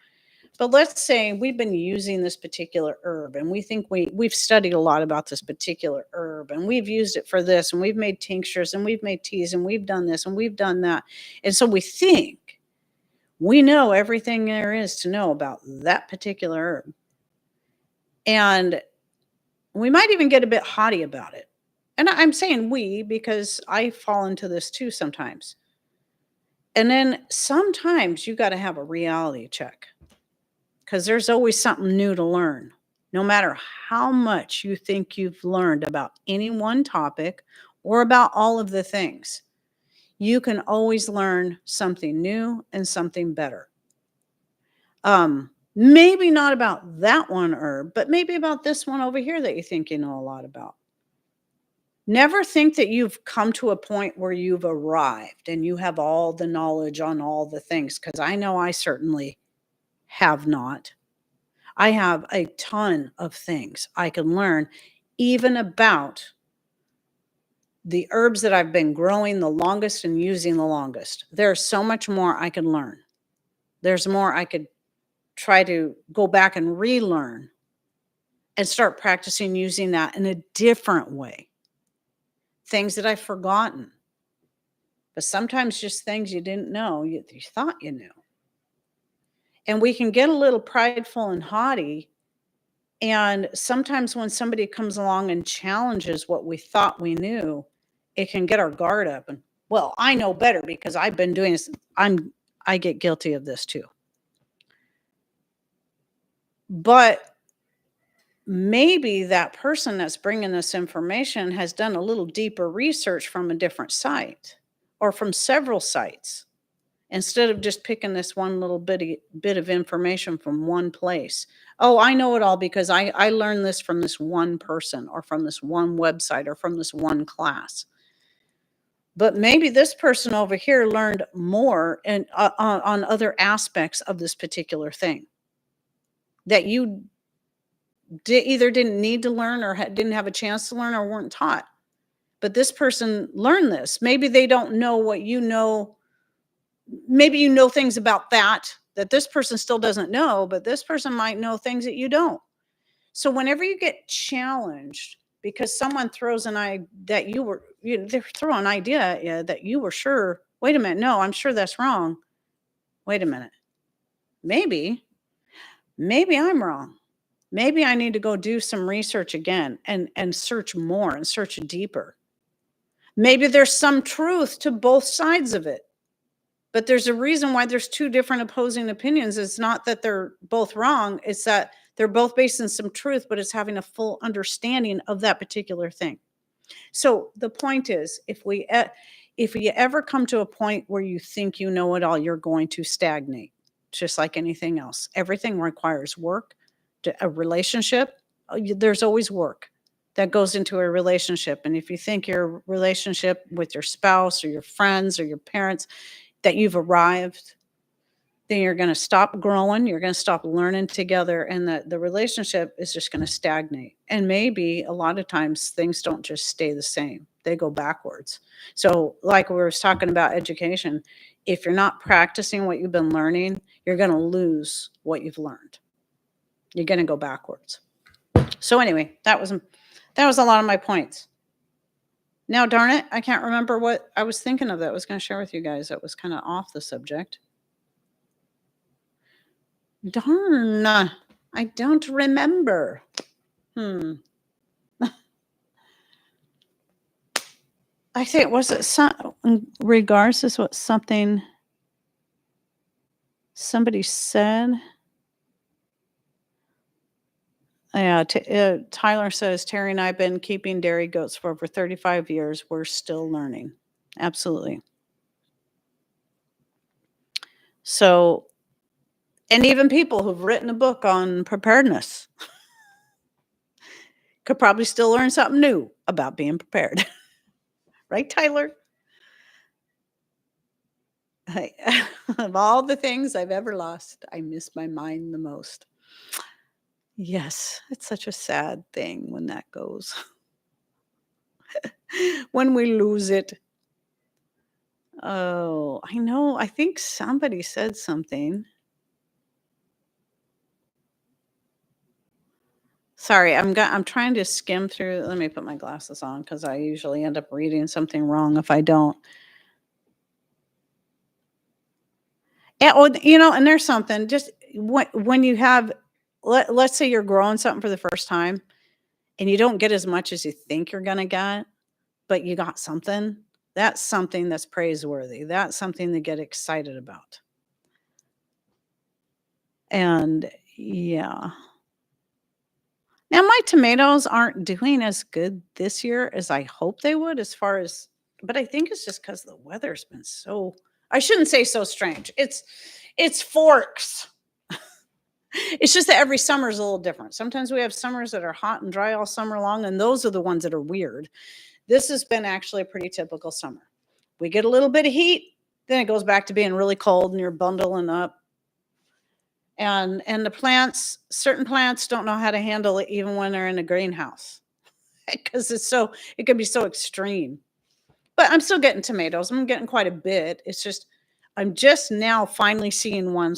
But let's say we've been using this particular herb and we think we've studied a lot about this particular herb and we've used it for this and we've made tinctures and we've made teas and we've done this and we've done that. And so we think we know everything there is to know about that particular herb. And we might even get a bit haughty about it. And I'm saying we because I fall into this too sometimes. And then sometimes you got to have a reality check because there's always something new to learn. No matter how much you think you've learned about any one topic or about all of the things, you can always learn something new and something better. Maybe not about that one herb, but maybe about this one over here that you think you know a lot about. Never think that you've come to a point where you've arrived and you have all the knowledge on all the things, because I know I certainly have not. I have a ton of things I can learn, even about the herbs that I've been growing the longest and using the longest. There's so much more I can learn. There's more I could try to go back and relearn and start practicing using that in a different way. Things that I've forgotten. But sometimes just things you didn't know, you thought you knew. And we can get a little prideful and haughty. And sometimes when somebody comes along and challenges what we thought we knew, it can get our guard up. And, well, I know better because I've been doing this. I get guilty of this too. But maybe that person that's bringing this information has done a little deeper research from a different site or from several sites, instead of just picking this one little bit of information from one place. Oh, I know it all because I learned this from this one person or from this one website or from this one class. But maybe this person over here learned more and on other aspects of this particular thing that you either didn't need to learn or didn't have a chance to learn or weren't taught. But this person learned this. Maybe they don't know what you know. Maybe you know things about that this person still doesn't know, but this person might know things that you don't. So whenever you get challenged because someone throws an idea that they throw an idea at you that you were sure, wait a minute, no, I'm sure that's wrong. Wait a minute. Maybe I'm wrong. Maybe I need to go do some research again and search more and search deeper. Maybe there's some truth to both sides of it. But there's a reason why there's two different opposing opinions. It's not that they're both wrong. It's that they're both based in some truth, but it's having a full understanding of that particular thing. So the point is, if you ever come to a point where you think you know it all, you're going to stagnate, just like anything else. Everything requires work. A relationship, there's always work that goes into a relationship. And if you think your relationship with your spouse or your friends or your parents, that you've arrived, then you're going to stop growing. You're going to stop learning together. And the relationship is just going to stagnate. And maybe a lot of times things don't just stay the same. They go backwards. So like we were talking about education, if you're not practicing what you've been learning, you're going to lose what you've learned. You're going to go backwards. So anyway, that was a lot of my points. Now, darn it, I can't remember what I was thinking of that I was going to share with you guys. That was kind of off the subject. Darn, I don't remember. I think, was it some, in regards to what something somebody said? Yeah, Tyler says, Terry and I have been keeping dairy goats for over 35 years. We're still learning. Absolutely. So, and even people who've written a book on preparedness could probably still learn something new about being prepared. Right, Tyler? Of all the things I've ever lost, I miss my mind the most. Yes, it's such a sad thing when that goes. When we lose it. Oh, I know. I think somebody said something. Sorry, I'm trying to skim through. Let me put my glasses on because I usually end up reading something wrong if I don't. And, and there's something just when you have, let's say you're growing something for the first time and you don't get as much as you think you're going to get, but you got something. That's something that's praiseworthy. That's something to get excited about. And yeah. Now my tomatoes aren't doing as good this year as I hope they would but I think it's just because the weather's been so, I shouldn't say so strange. It's forks. It's just that every summer is a little different. Sometimes we have summers that are hot and dry all summer long, and those are the ones that are weird. This has been actually a pretty typical summer. We get a little bit of heat, then it goes back to being really cold and you're bundling up. And the plants, certain plants don't know how to handle it even when they're in a greenhouse because it can be so extreme. But I'm still getting tomatoes. I'm getting quite a bit. It's just, I'm just now finally seeing one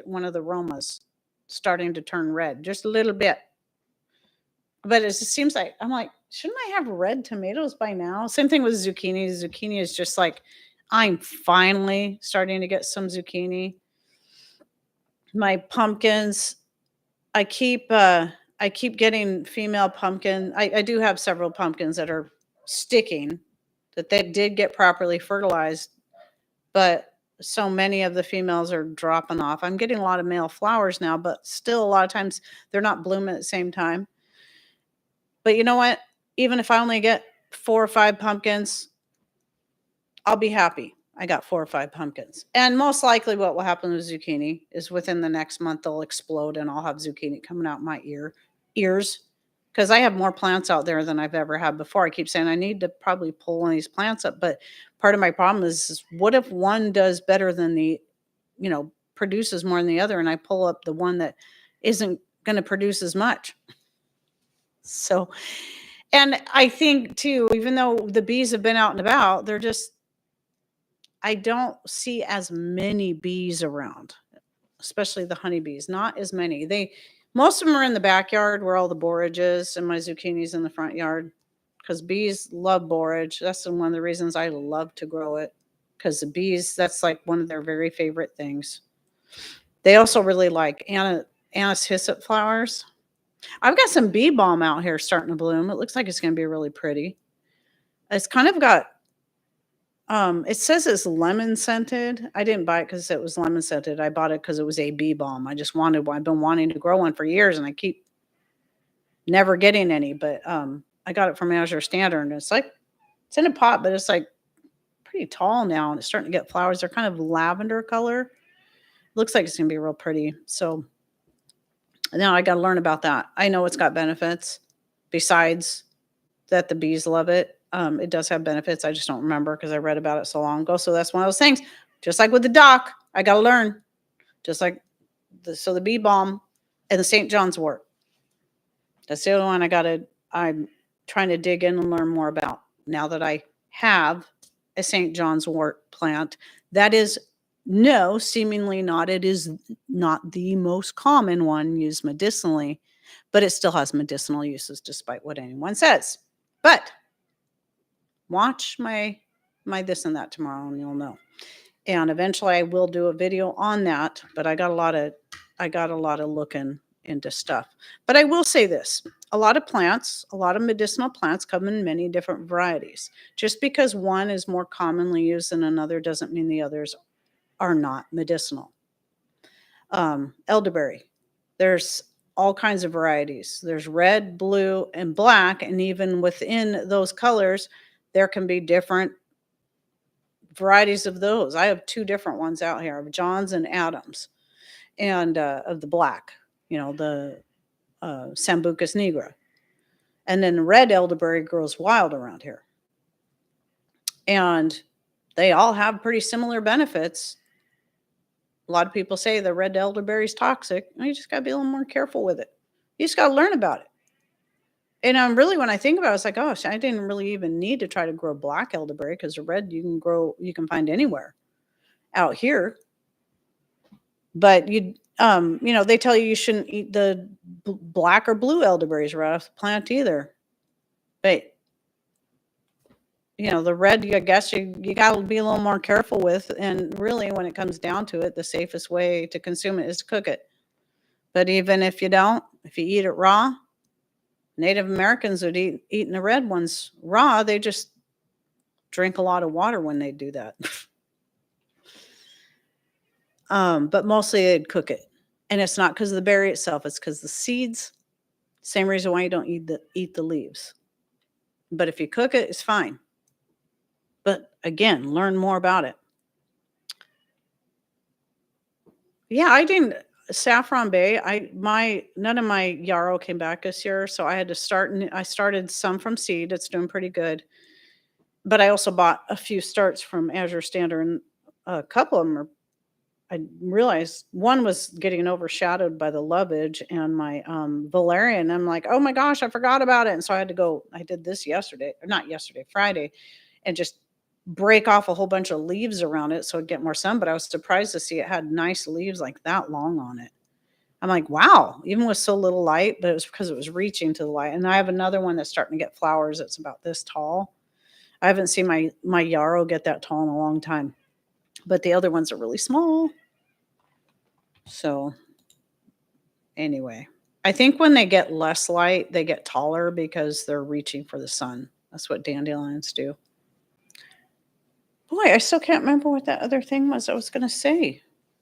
one of the Romas starting to turn red, just a little bit. But it just seems like, I'm like, shouldn't I have red tomatoes by now? Same thing with zucchini. Zucchini is just like, I'm finally starting to get some zucchini. My pumpkins, I keep getting female pumpkin. I do have several pumpkins that are sticking, that they did get properly fertilized, but so many of the females are dropping off. I'm getting a lot of male flowers now, but still a lot of times they're not blooming at the same time. But you know what? Even if I only get 4 or 5 pumpkins, I'll be happy. I got 4 or 5 pumpkins. And most likely what will happen with zucchini is within the next month they'll explode and I'll have zucchini coming out my ears because I have more plants out there than I've ever had before. I keep saying I need to probably pull one of these plants up, but part of my problem is what if one does better than produces more than the other and I pull up the one that isn't going to produce as much. So, and I think too, even though the bees have been out and about, I don't see as many bees around, especially the honeybees, not as many. Most of them are in the backyard where all the borage is and my zucchini's in the front yard because bees love borage. That's one of the reasons I love to grow it because the bees, that's like one of their very favorite things. They also really like anise hyssop flowers. I've got some bee balm out here starting to bloom. It looks like it's going to be really pretty. It's kind of got, it says it's lemon scented. I didn't buy it because it was lemon scented. I bought it because it was a bee balm. I've been wanting to grow one for years and I keep never getting any, but I got it from Azure Standard and it's in a pot, but it's like pretty tall now and it's starting to get flowers. They're kind of lavender color. Looks like it's going to be real pretty. So now I got to learn about that. I know it's got benefits besides that the bees love it. It does have benefits. I just don't remember because I read about it so long ago. So that's one of those things. Just like with the doc, I got to learn. Just like the bee balm and the St. John's wort. That's the other one I'm trying to dig in and learn more about now that I have a St. John's wort plant. That is seemingly not. It is not the most common one used medicinally, but it still has medicinal uses despite what anyone says. But watch my this and that tomorrow and you'll know. And eventually I will do a video on that, but I got a lot of looking into stuff. But I will say this. a lot of plants, a lot of medicinal plants come in many different varieties. Just because one is more commonly used than another doesn't mean the others are not medicinal. Elderberry. There's all kinds of varieties. There's red, blue, and black. And even within those colors, there can be different varieties of those. I have 2 different ones out here of Johns and Adams, and of the black, the Sambucus nigra. And then red elderberry grows wild around here. And they all have pretty similar benefits. A lot of people say the red elderberry is toxic. You just got to be a little more careful with it. You just got to learn about it. And really, when I think about it, it's like, oh, I didn't really even need to try to grow black elderberry, because the red you can find anywhere out here. But they tell you shouldn't eat the black or blue elderberries right off the plant either. But the red, I guess you got to be a little more careful with. And really, when it comes down to it, the safest way to consume it is to cook it. But even if you don't, if you eat it raw, Native Americans would eating the red ones raw. They just drink a lot of water when they do that. But mostly they'd cook it. And it's not because of the berry itself. It's because the seeds. Same reason why you don't eat the leaves. But if you cook it, it's fine. But again, learn more about it. Yeah, I didn't. Saffron Bay, none of my yarrow came back this year, so I had to start. I started some from seed. It's doing pretty good. But I also bought a few starts from Azure Standard, and a couple of them I realized one was getting overshadowed by the lovage and my valerian. I'm like, oh my gosh, I forgot about it. And so I had to go. I did this Friday, and just break off a whole bunch of leaves around it so it'd get more sun. But I was surprised to see it had nice leaves like that long on it. I'm like, wow, even with so little light. But it was because it was reaching to the light. And I have another one that's starting to get flowers. It's about this tall. I haven't seen my yarrow get that tall in a long time, but the other ones are really small. So anyway, I think when they get less light, they get taller because they're reaching for the sun. That's what dandelions do. Boy, I still can't remember what that other thing was I was going to say.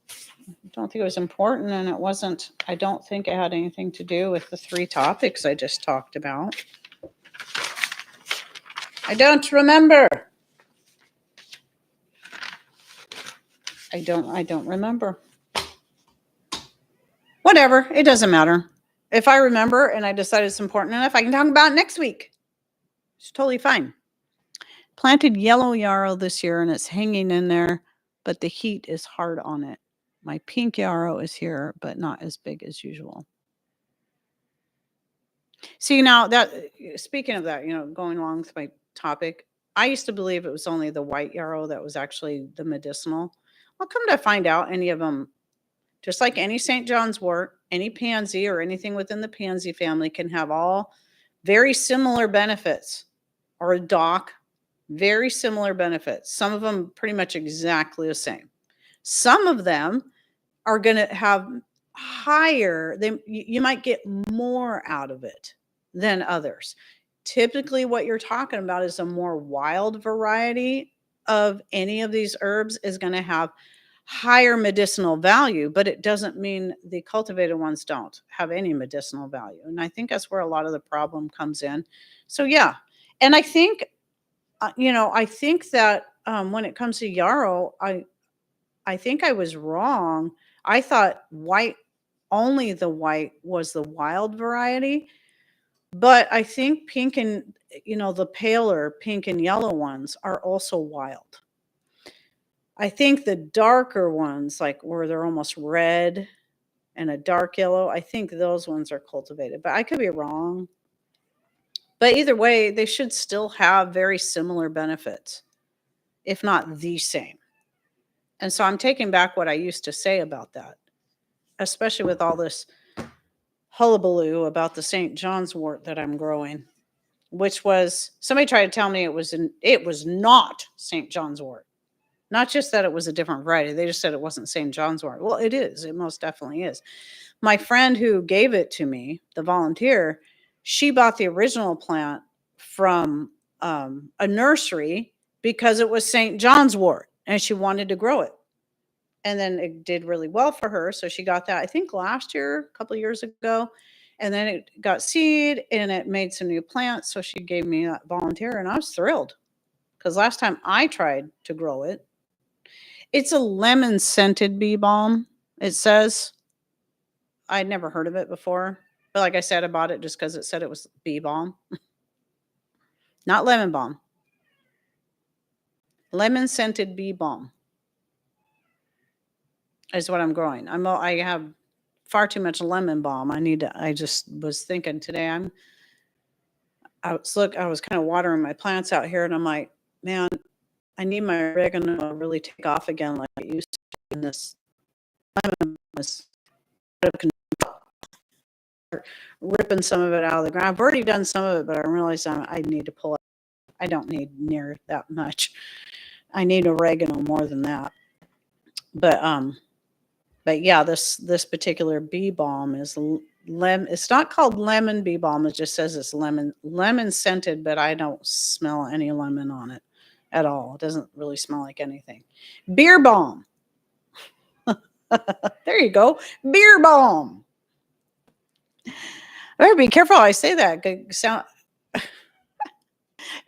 I don't think it was important, and it wasn't. I don't think it had anything to do with the 3 topics I just talked about. I don't remember. I don't remember. Whatever. It doesn't matter. If I remember and I decide it's important enough, I can talk about it next week. It's totally fine. Planted yellow yarrow this year, and it's hanging in there, but the heat is hard on it. My pink yarrow is here, but not as big as usual. See, now that, speaking of that, going along with my topic, I used to believe it was only the white yarrow that was actually the medicinal. Well, come to find out, any of them, just like any St. John's wort, any pansy or anything within the pansy family, can have all very similar benefits, or a dock, very similar benefits. Some of them pretty much exactly the same. Some of them are going to have higher, you might get more out of it than others. Typically, what you're talking about is a more wild variety of any of these herbs is going to have higher medicinal value, but it doesn't mean the cultivated ones don't have any medicinal value. And I think that's where a lot of the problem comes in. So yeah, and I think that when it comes to yarrow, I think I was wrong. I thought only the white was the wild variety, but I think pink and the paler pink and yellow ones are also wild. I think the darker ones, like where they're almost red and a dark yellow, I think those ones are cultivated, but I could be wrong. But either way, they should still have very similar benefits, if not the same. And so I'm taking back what I used to say about that, especially with all this hullabaloo about the St. John's wort that I'm growing, which was, somebody tried to tell me it was not St. John's wort. Not just that it was a different variety. They just said it wasn't St. John's wort. Well, it is. It most definitely is. My friend who gave it to me, the volunteer, she bought the original plant from a nursery because it was St. John's wort and she wanted to grow it. And then it did really well for her. So she got that, I think last year, a couple of years ago. And then it got seed and it made some new plants. So she gave me that volunteer and I was thrilled because last time I tried to grow it, it's a lemon scented bee balm. It says, I'd never heard of it before. But like I said, I bought it just because it said it was bee balm, not lemon balm. Lemon scented bee balm is what I'm growing. I have far too much lemon balm. I just was thinking today, I was kind of watering my plants out here and I'm like, man, I need my oregano to really take off again like it used to. And this lemon was out of control, ripping some of it out of the ground. I've already done some of it, but I realized I need to pull it. I don't need near that much. I need oregano more than that. But yeah, this particular bee balm is it's not called lemon bee balm. It just says it's lemon scented, but I don't smell any lemon on it at all. It doesn't really smell like anything. Beer balm. There you go. Beer balm. I better be careful how I say that. Sound.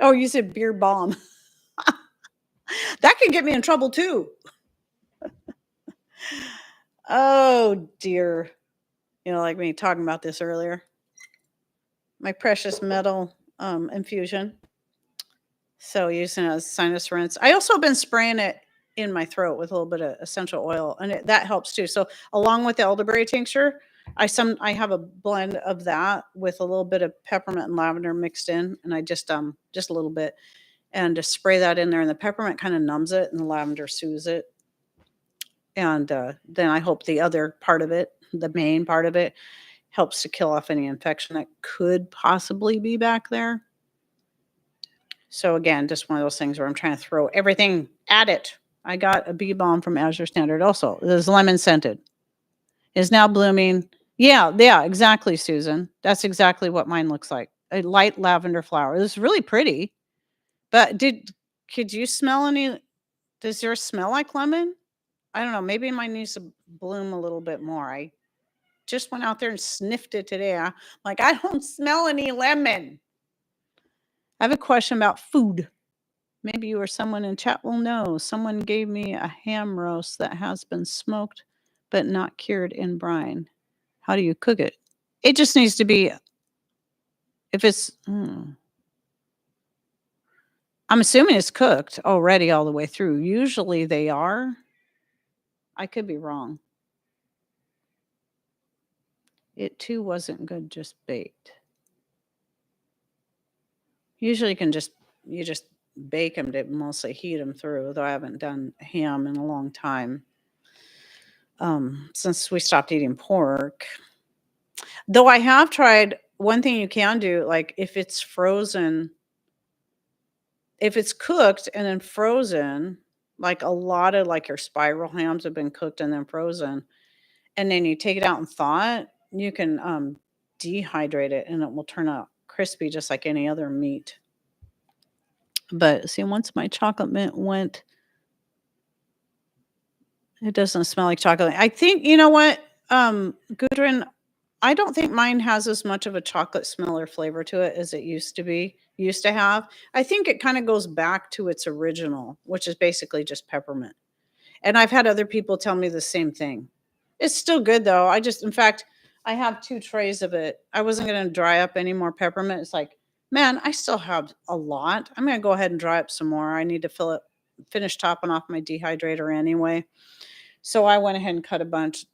Oh, you said beer balm. That could get me in trouble too. Oh dear. Like me talking about this earlier. My precious metal infusion. So using it as sinus rinse. I also been spraying it in my throat with a little bit of essential oil, and that helps too. So along with the elderberry tincture, I have a blend of that with a little bit of peppermint and lavender mixed in, and I just a little bit, and just spray that in there. And the peppermint kind of numbs it, and the lavender soothes it. And then I hope the other part of it, the main part of it, helps to kill off any infection that could possibly be back there. So again, just one of those things where I'm trying to throw everything at it. I got a bee balm from Azure Standard also. It is lemon scented. Is now blooming. Yeah, exactly, Susan. That's exactly what mine looks like. A light lavender flower. It's really pretty. But could you smell any? Does yours smell like lemon? I don't know. Maybe mine needs to bloom a little bit more. I just went out there and sniffed it today. I'm like, I don't smell any lemon. I have a question about food. Maybe you or someone in chat will know. Someone gave me a ham roast that has been smoked but not cured in brine. How do you cook it? It just needs to be, if it's, I'm assuming it's cooked already all the way through. Usually they are. I could be wrong. It too wasn't good, just baked. Usually you just bake them to mostly heat them through, though I haven't done ham in a long time. Since we stopped eating pork. Though I have tried, one thing you can do, like if it's frozen, if it's cooked and then frozen, like a lot of like your spiral hams have been cooked and then frozen, and then you take it out and thaw it, you can dehydrate it and it will turn out crispy just like any other meat. But see, once my chocolate mint went, it doesn't smell like chocolate. I think, you know what, Gudrun, I don't think mine has as much of a chocolate smell or flavor to it as it used to have. I think it kind of goes back to its original, which is basically just peppermint. And I've had other people tell me the same thing. It's still good though. In fact, I have 2 trays of it. I wasn't going to dry up any more peppermint. It's like, man, I still have a lot. I'm going to go ahead and dry up some more. I need to finish topping off my dehydrator anyway. So I went ahead and cut a bunch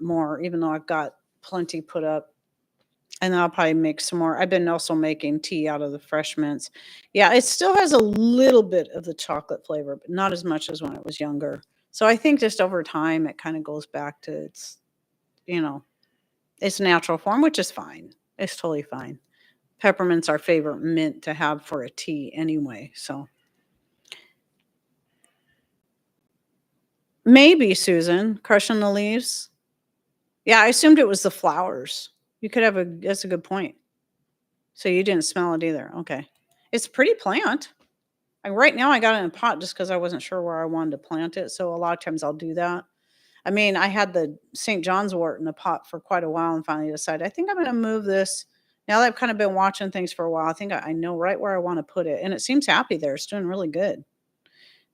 more, even though I've got plenty put up. And then I'll probably make some more. I've been also making tea out of the fresh mints. Yeah, it still has a little bit of the chocolate flavor, but not as much as when it was younger. So I think just over time, it kind of goes back to its natural form, which is fine. It's totally fine. Peppermint's our favorite mint to have for a tea anyway. So maybe, Susan, crushing the leaves. Yeah, I assumed it was the flowers. That's a good point. So you didn't smell it either. Okay. It's a pretty plant. Right now I got it in a pot just because I wasn't sure where I wanted to plant it. So a lot of times I'll do that. I mean, I had the St. John's wort in a pot for quite a while and finally decided, I think I'm going to move this. Now that I've kind of been watching things for a while, I think I know right where I want to put it. And it seems happy there. It's doing really good.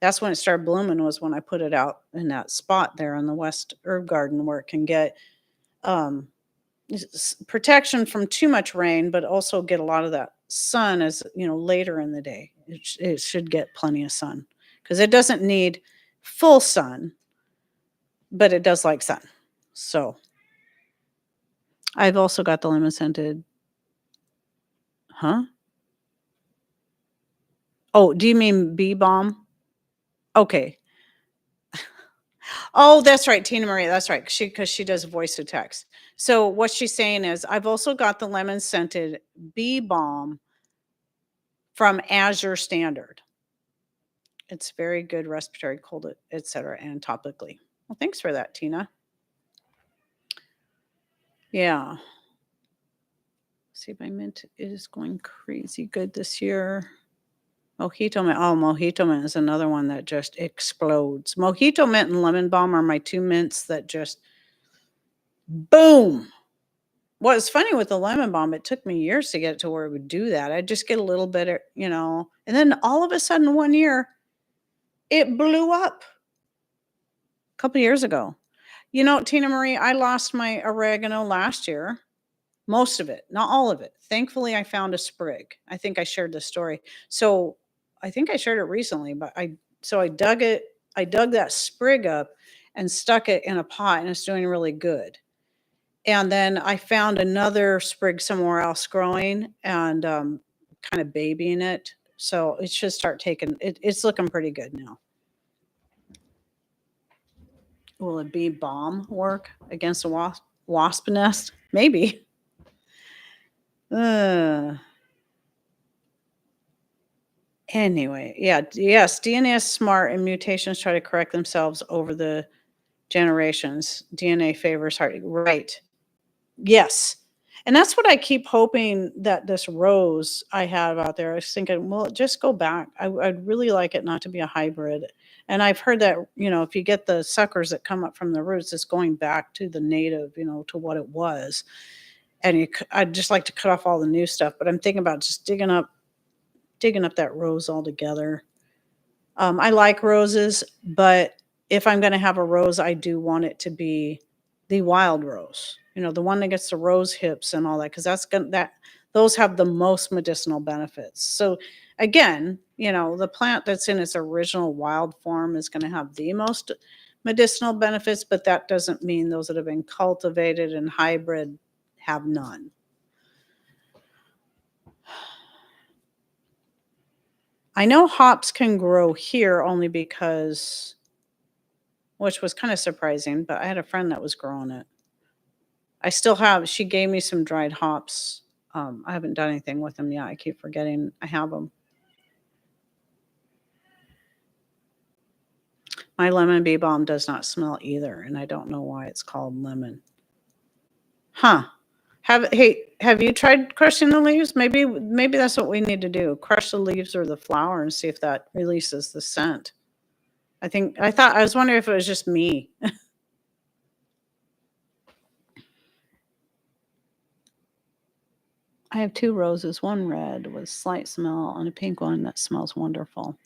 That's when it started blooming, was when I put it out in that spot there in the West Herb Garden where it can get um, protection from too much rain, but also get a lot of that sun as later in the day. It should get plenty of sun because it doesn't need full sun, but it does like sun. So I've also got the lemon scented. Huh? Oh, do you mean bee balm? Okay. Oh, that's right, Tina Marie. That's right. Because she does voice to text. So what she's saying is, I've also got the lemon scented bee balm from Azure Standard. It's very good respiratory, cold, etc., and topically. Well, thanks for that, Tina. Yeah. See if my mint is going crazy good this year. Mojito mint. Oh, Mojito mint is another one that just explodes. Mojito mint and lemon balm are my two mints that just boom. Well, it's funny with the lemon balm, it took me years to get to where it would do that. I'd just get a little bit of, and then all of a sudden one year, it blew up a couple years ago. Tina Marie, I lost my oregano last year. Most of it, not all of it. Thankfully, I found a sprig. I think I shared this story. So I think I shared it recently, but I dug it. I dug that sprig up and stuck it in a pot, and it's doing really good. And then I found another sprig somewhere else growing and kind of babying it. So it should start taking, it's looking pretty good now. Will a bee balm work against a wasp nest? Maybe. Anyway, yeah, yes, DNA is smart and mutations try to correct themselves over the generations. DNA favors heart. Right. Yes. And that's what I keep hoping that this rose I have out there. I was thinking, well, just go back. I'd really like it not to be a hybrid. And I've heard that, if you get the suckers that come up from the roots, it's going back to the native, to what it was. And I'd just like to cut off all the new stuff. But I'm thinking about just digging up that rose altogether. I like roses, but if I'm going to have a rose, I do want it to be the wild rose. The one that gets the rose hips and all that, because those have the most medicinal benefits. So again, the plant that's in its original wild form is going to have the most medicinal benefits, but that doesn't mean those that have been cultivated and hybrid have none. I know hops can grow here only because, which was kind of surprising, but I had a friend that was growing it. She gave me some dried hops. I haven't done anything with them yet. I keep forgetting I have them. My lemon bee balm does not smell either, and I don't know why it's called lemon. Huh. Have you tried crushing the leaves? Maybe that's what we need to do. Crush the leaves or the flower and see if that releases the scent. I was wondering if it was just me. I have two roses, one red with slight smell and a pink one that smells wonderful.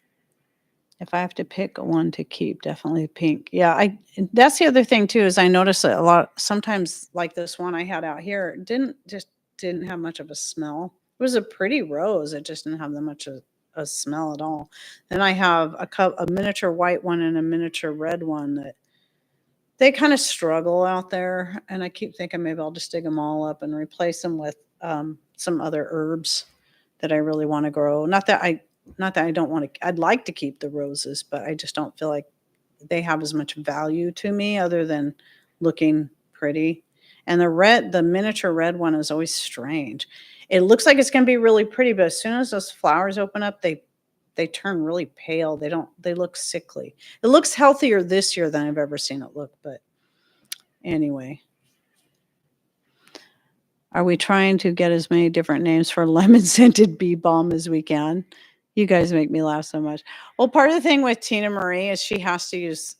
If I have to pick one to keep, definitely pink. Yeah, that's the other thing too, is I notice that a lot, sometimes like this one I had out here, didn't have much of a smell. It was a pretty rose. It just didn't have that much of a smell at all. Then I have a miniature white one and a miniature red one that they kind of struggle out there. And I keep thinking maybe I'll just dig them all up and replace them with some other herbs that I really want to grow. Not that I don't want to, I'd like to keep the roses, but I just don't feel like they have as much value to me other than looking pretty. And the miniature red one is always strange. It looks like it's going to be really pretty, but as soon as those flowers open up, they turn really pale. They look sickly. It looks healthier this year than I've ever seen it look, but anyway. Are we trying to get as many different names for lemon scented bee balm as we can? You guys make me laugh so much. Well, part of the thing with Tina Marie is she has to use,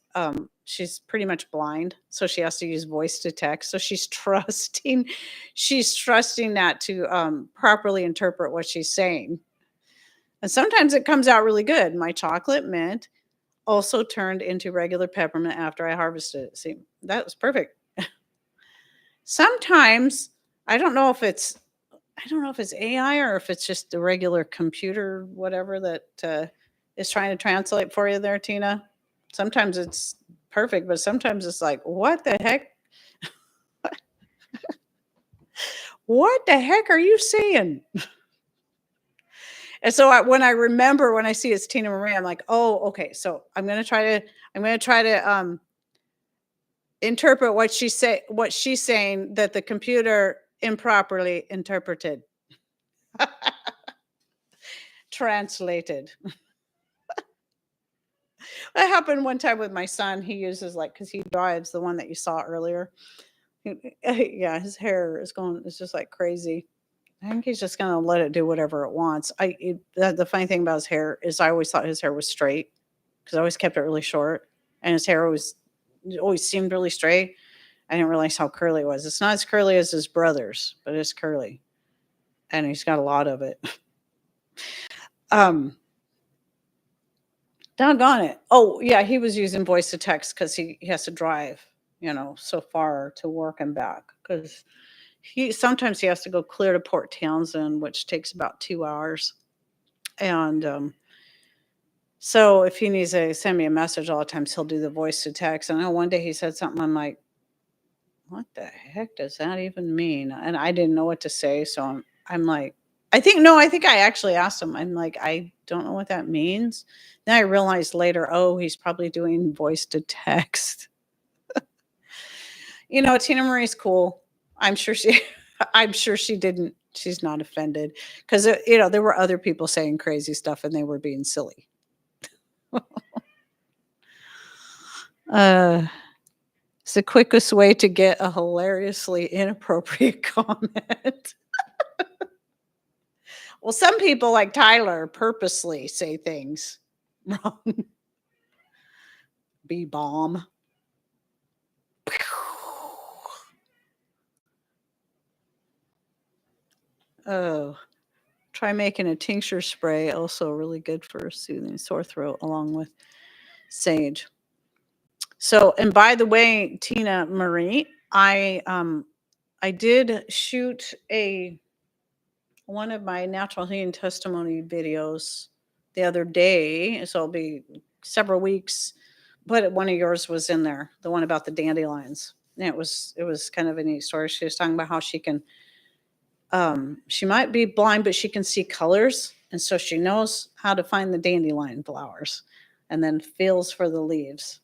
she's pretty much blind, so she has to use voice to text. So she's trusting that to properly interpret what she's saying. And sometimes it comes out really good. My chocolate mint also turned into regular peppermint after I harvested it. See, that was perfect. Sometimes I don't know if it's AI or if it's just the regular computer, whatever that is trying to translate for you there, Tina. Sometimes it's perfect, but sometimes it's like, what the heck? What the heck are you saying? And so when I see it's Tina Marie, I'm like, oh, okay. So I'm gonna try to interpret what she's saying that the computer improperly interpreted. Translated. That happened one time with my son. He uses because he drives the one that you saw earlier. Yeah, his hair it's just like crazy. I think he's just gonna let it do whatever it wants. The funny thing about his hair is I always thought his hair was straight because I always kept it really short, and his hair always seemed really straight. I didn't realize how curly it was. It's not as curly as his brother's, but it's curly, and he's got a lot of it. Doggone it. Oh, yeah, he was using voice to text because he has to drive, so far to work and back because sometimes he has to go clear to Port Townsend, which takes about 2 hours. And so if he needs to send me a message, a lot of times he'll do the voice to text. And I know one day he said something, I'm like, what the heck does that even mean? And I didn't know what to say. So I'm like, I think I actually asked him. I'm like, I don't know what that means. Then I realized later, oh, he's probably doing voice to text. Tina Marie's cool. I'm sure she didn't. She's not offended because there were other people saying crazy stuff and they were being silly. It's the quickest way to get a hilariously inappropriate comment. Well, some people like Tyler purposely say things wrong. Bee bomb. Oh, try making a tincture spray. Also really good for soothing sore throat along with sage. So, and by the way, Tina Marie, I did shoot one of my natural healing testimony videos the other day. So it'll be several weeks, but one of yours was in there, the one about the dandelions. And it was kind of a neat story. She was talking about how she can, she might be blind, but she can see colors. And so she knows how to find the dandelion flowers and then feels for the leaves.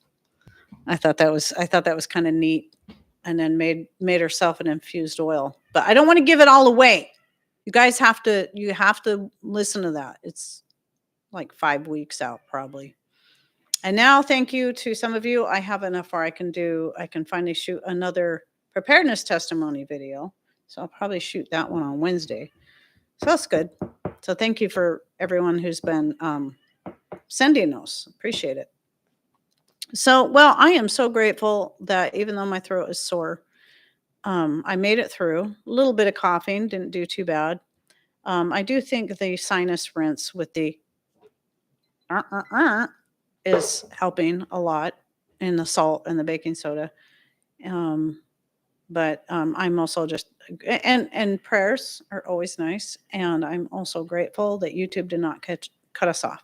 I thought that was kind of neat. And then made herself an infused oil. But I don't want to give it all away. You guys have to listen to that. It's like 5 weeks out probably. And now, thank you to some of you. I have enough where I can finally shoot another preparedness testimony video. So I'll probably shoot that one on Wednesday. So that's good. So thank you for everyone who's been sending those. Appreciate it. So, well, I am so grateful that even though my throat is sore, I made it through. A little bit of coughing, didn't do too bad. I do think the sinus rinse with the is helping a lot in the salt and the baking soda. But I'm also just and prayers are always nice. And I'm also grateful that YouTube did not cut us off.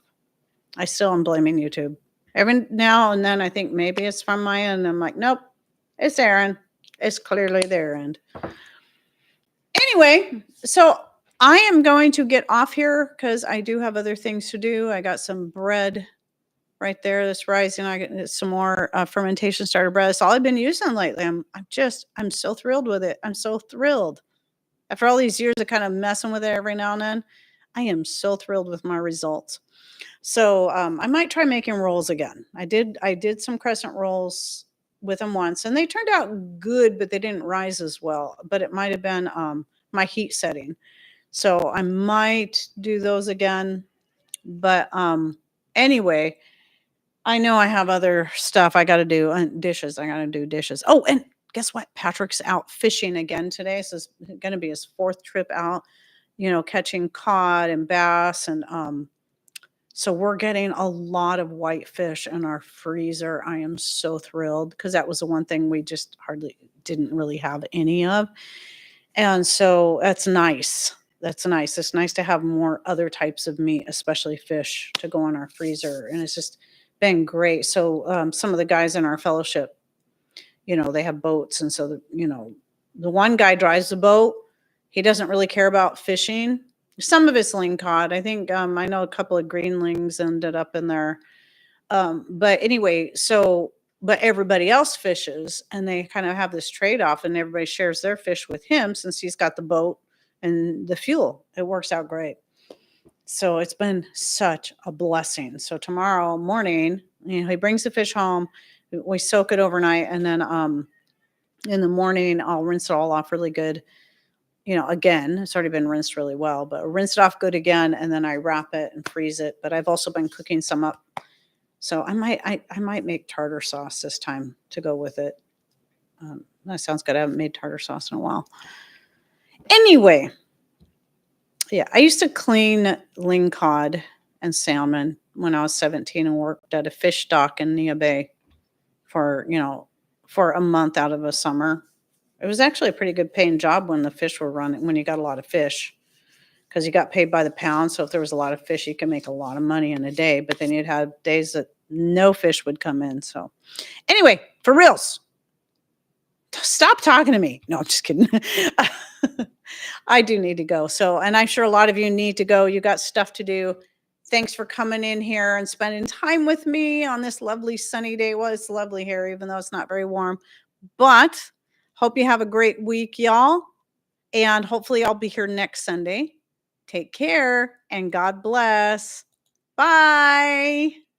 I still am blaming YouTube. Every now and then I think maybe it's from my end. I'm like, nope, it's Aaron. It's clearly their end. Anyway, so I am going to get off here because I do have other things to do. I got some bread right there that's rising. I get some more fermentation starter bread. That's all I've been using lately. I'm so thrilled with it. I'm so thrilled. After all these years of kind of messing with it every now and then, I am so thrilled with my results. So I might try making rolls again. I did some crescent rolls with them once and they turned out good, but they didn't rise as well. But it might have been my heat setting. So I might do those again. But anyway, I know I have other stuff I got to do. Dishes. I got to do dishes. Oh, and guess what? Patrick's out fishing again today. So it's going to be his 4th trip out, catching cod and bass. And so we're getting a lot of white fish in our freezer. I am so thrilled because that was the one thing we just hardly didn't really have any of. And so that's nice. That's nice. It's nice to have more other types of meat, especially fish, to go in our freezer. And it's just been great. So some of the guys in our fellowship, they have boats. And so, the one guy drives the boat. He doesn't really care about fishing. Some of it's ling cod. I think I know a couple of greenlings ended up in there. But anyway, but everybody else fishes and they kind of have this trade-off and everybody shares their fish with him since he's got the boat and the fuel. It works out great. So it's been such a blessing. So tomorrow morning, he brings the fish home. We soak it overnight and then in the morning I'll rinse it all off really good. Again, it's already been rinsed really well, but rinse it off good again and then I wrap it and freeze it. But I've also been cooking some up. So I might make tartar sauce this time to go with it. That sounds good. I haven't made tartar sauce in a while. Anyway, yeah, I used to clean ling cod and salmon when I was 17 and worked at a fish dock in Nia Bay for a month out of a summer. It was actually a pretty good paying job when the fish were running, when you got a lot of fish. Because you got paid by the pound. So if there was a lot of fish, you could make a lot of money in a day. But then you'd have days that no fish would come in. So anyway, for reals, stop talking to me. No, I'm just kidding. I do need to go. So, and I'm sure a lot of you need to go. You got stuff to do. Thanks for coming in here and spending time with me on this lovely sunny day. Well, it's lovely here, even though it's not very warm. But hope you have a great week, y'all. And hopefully I'll be here next Sunday. Take care and God bless. Bye.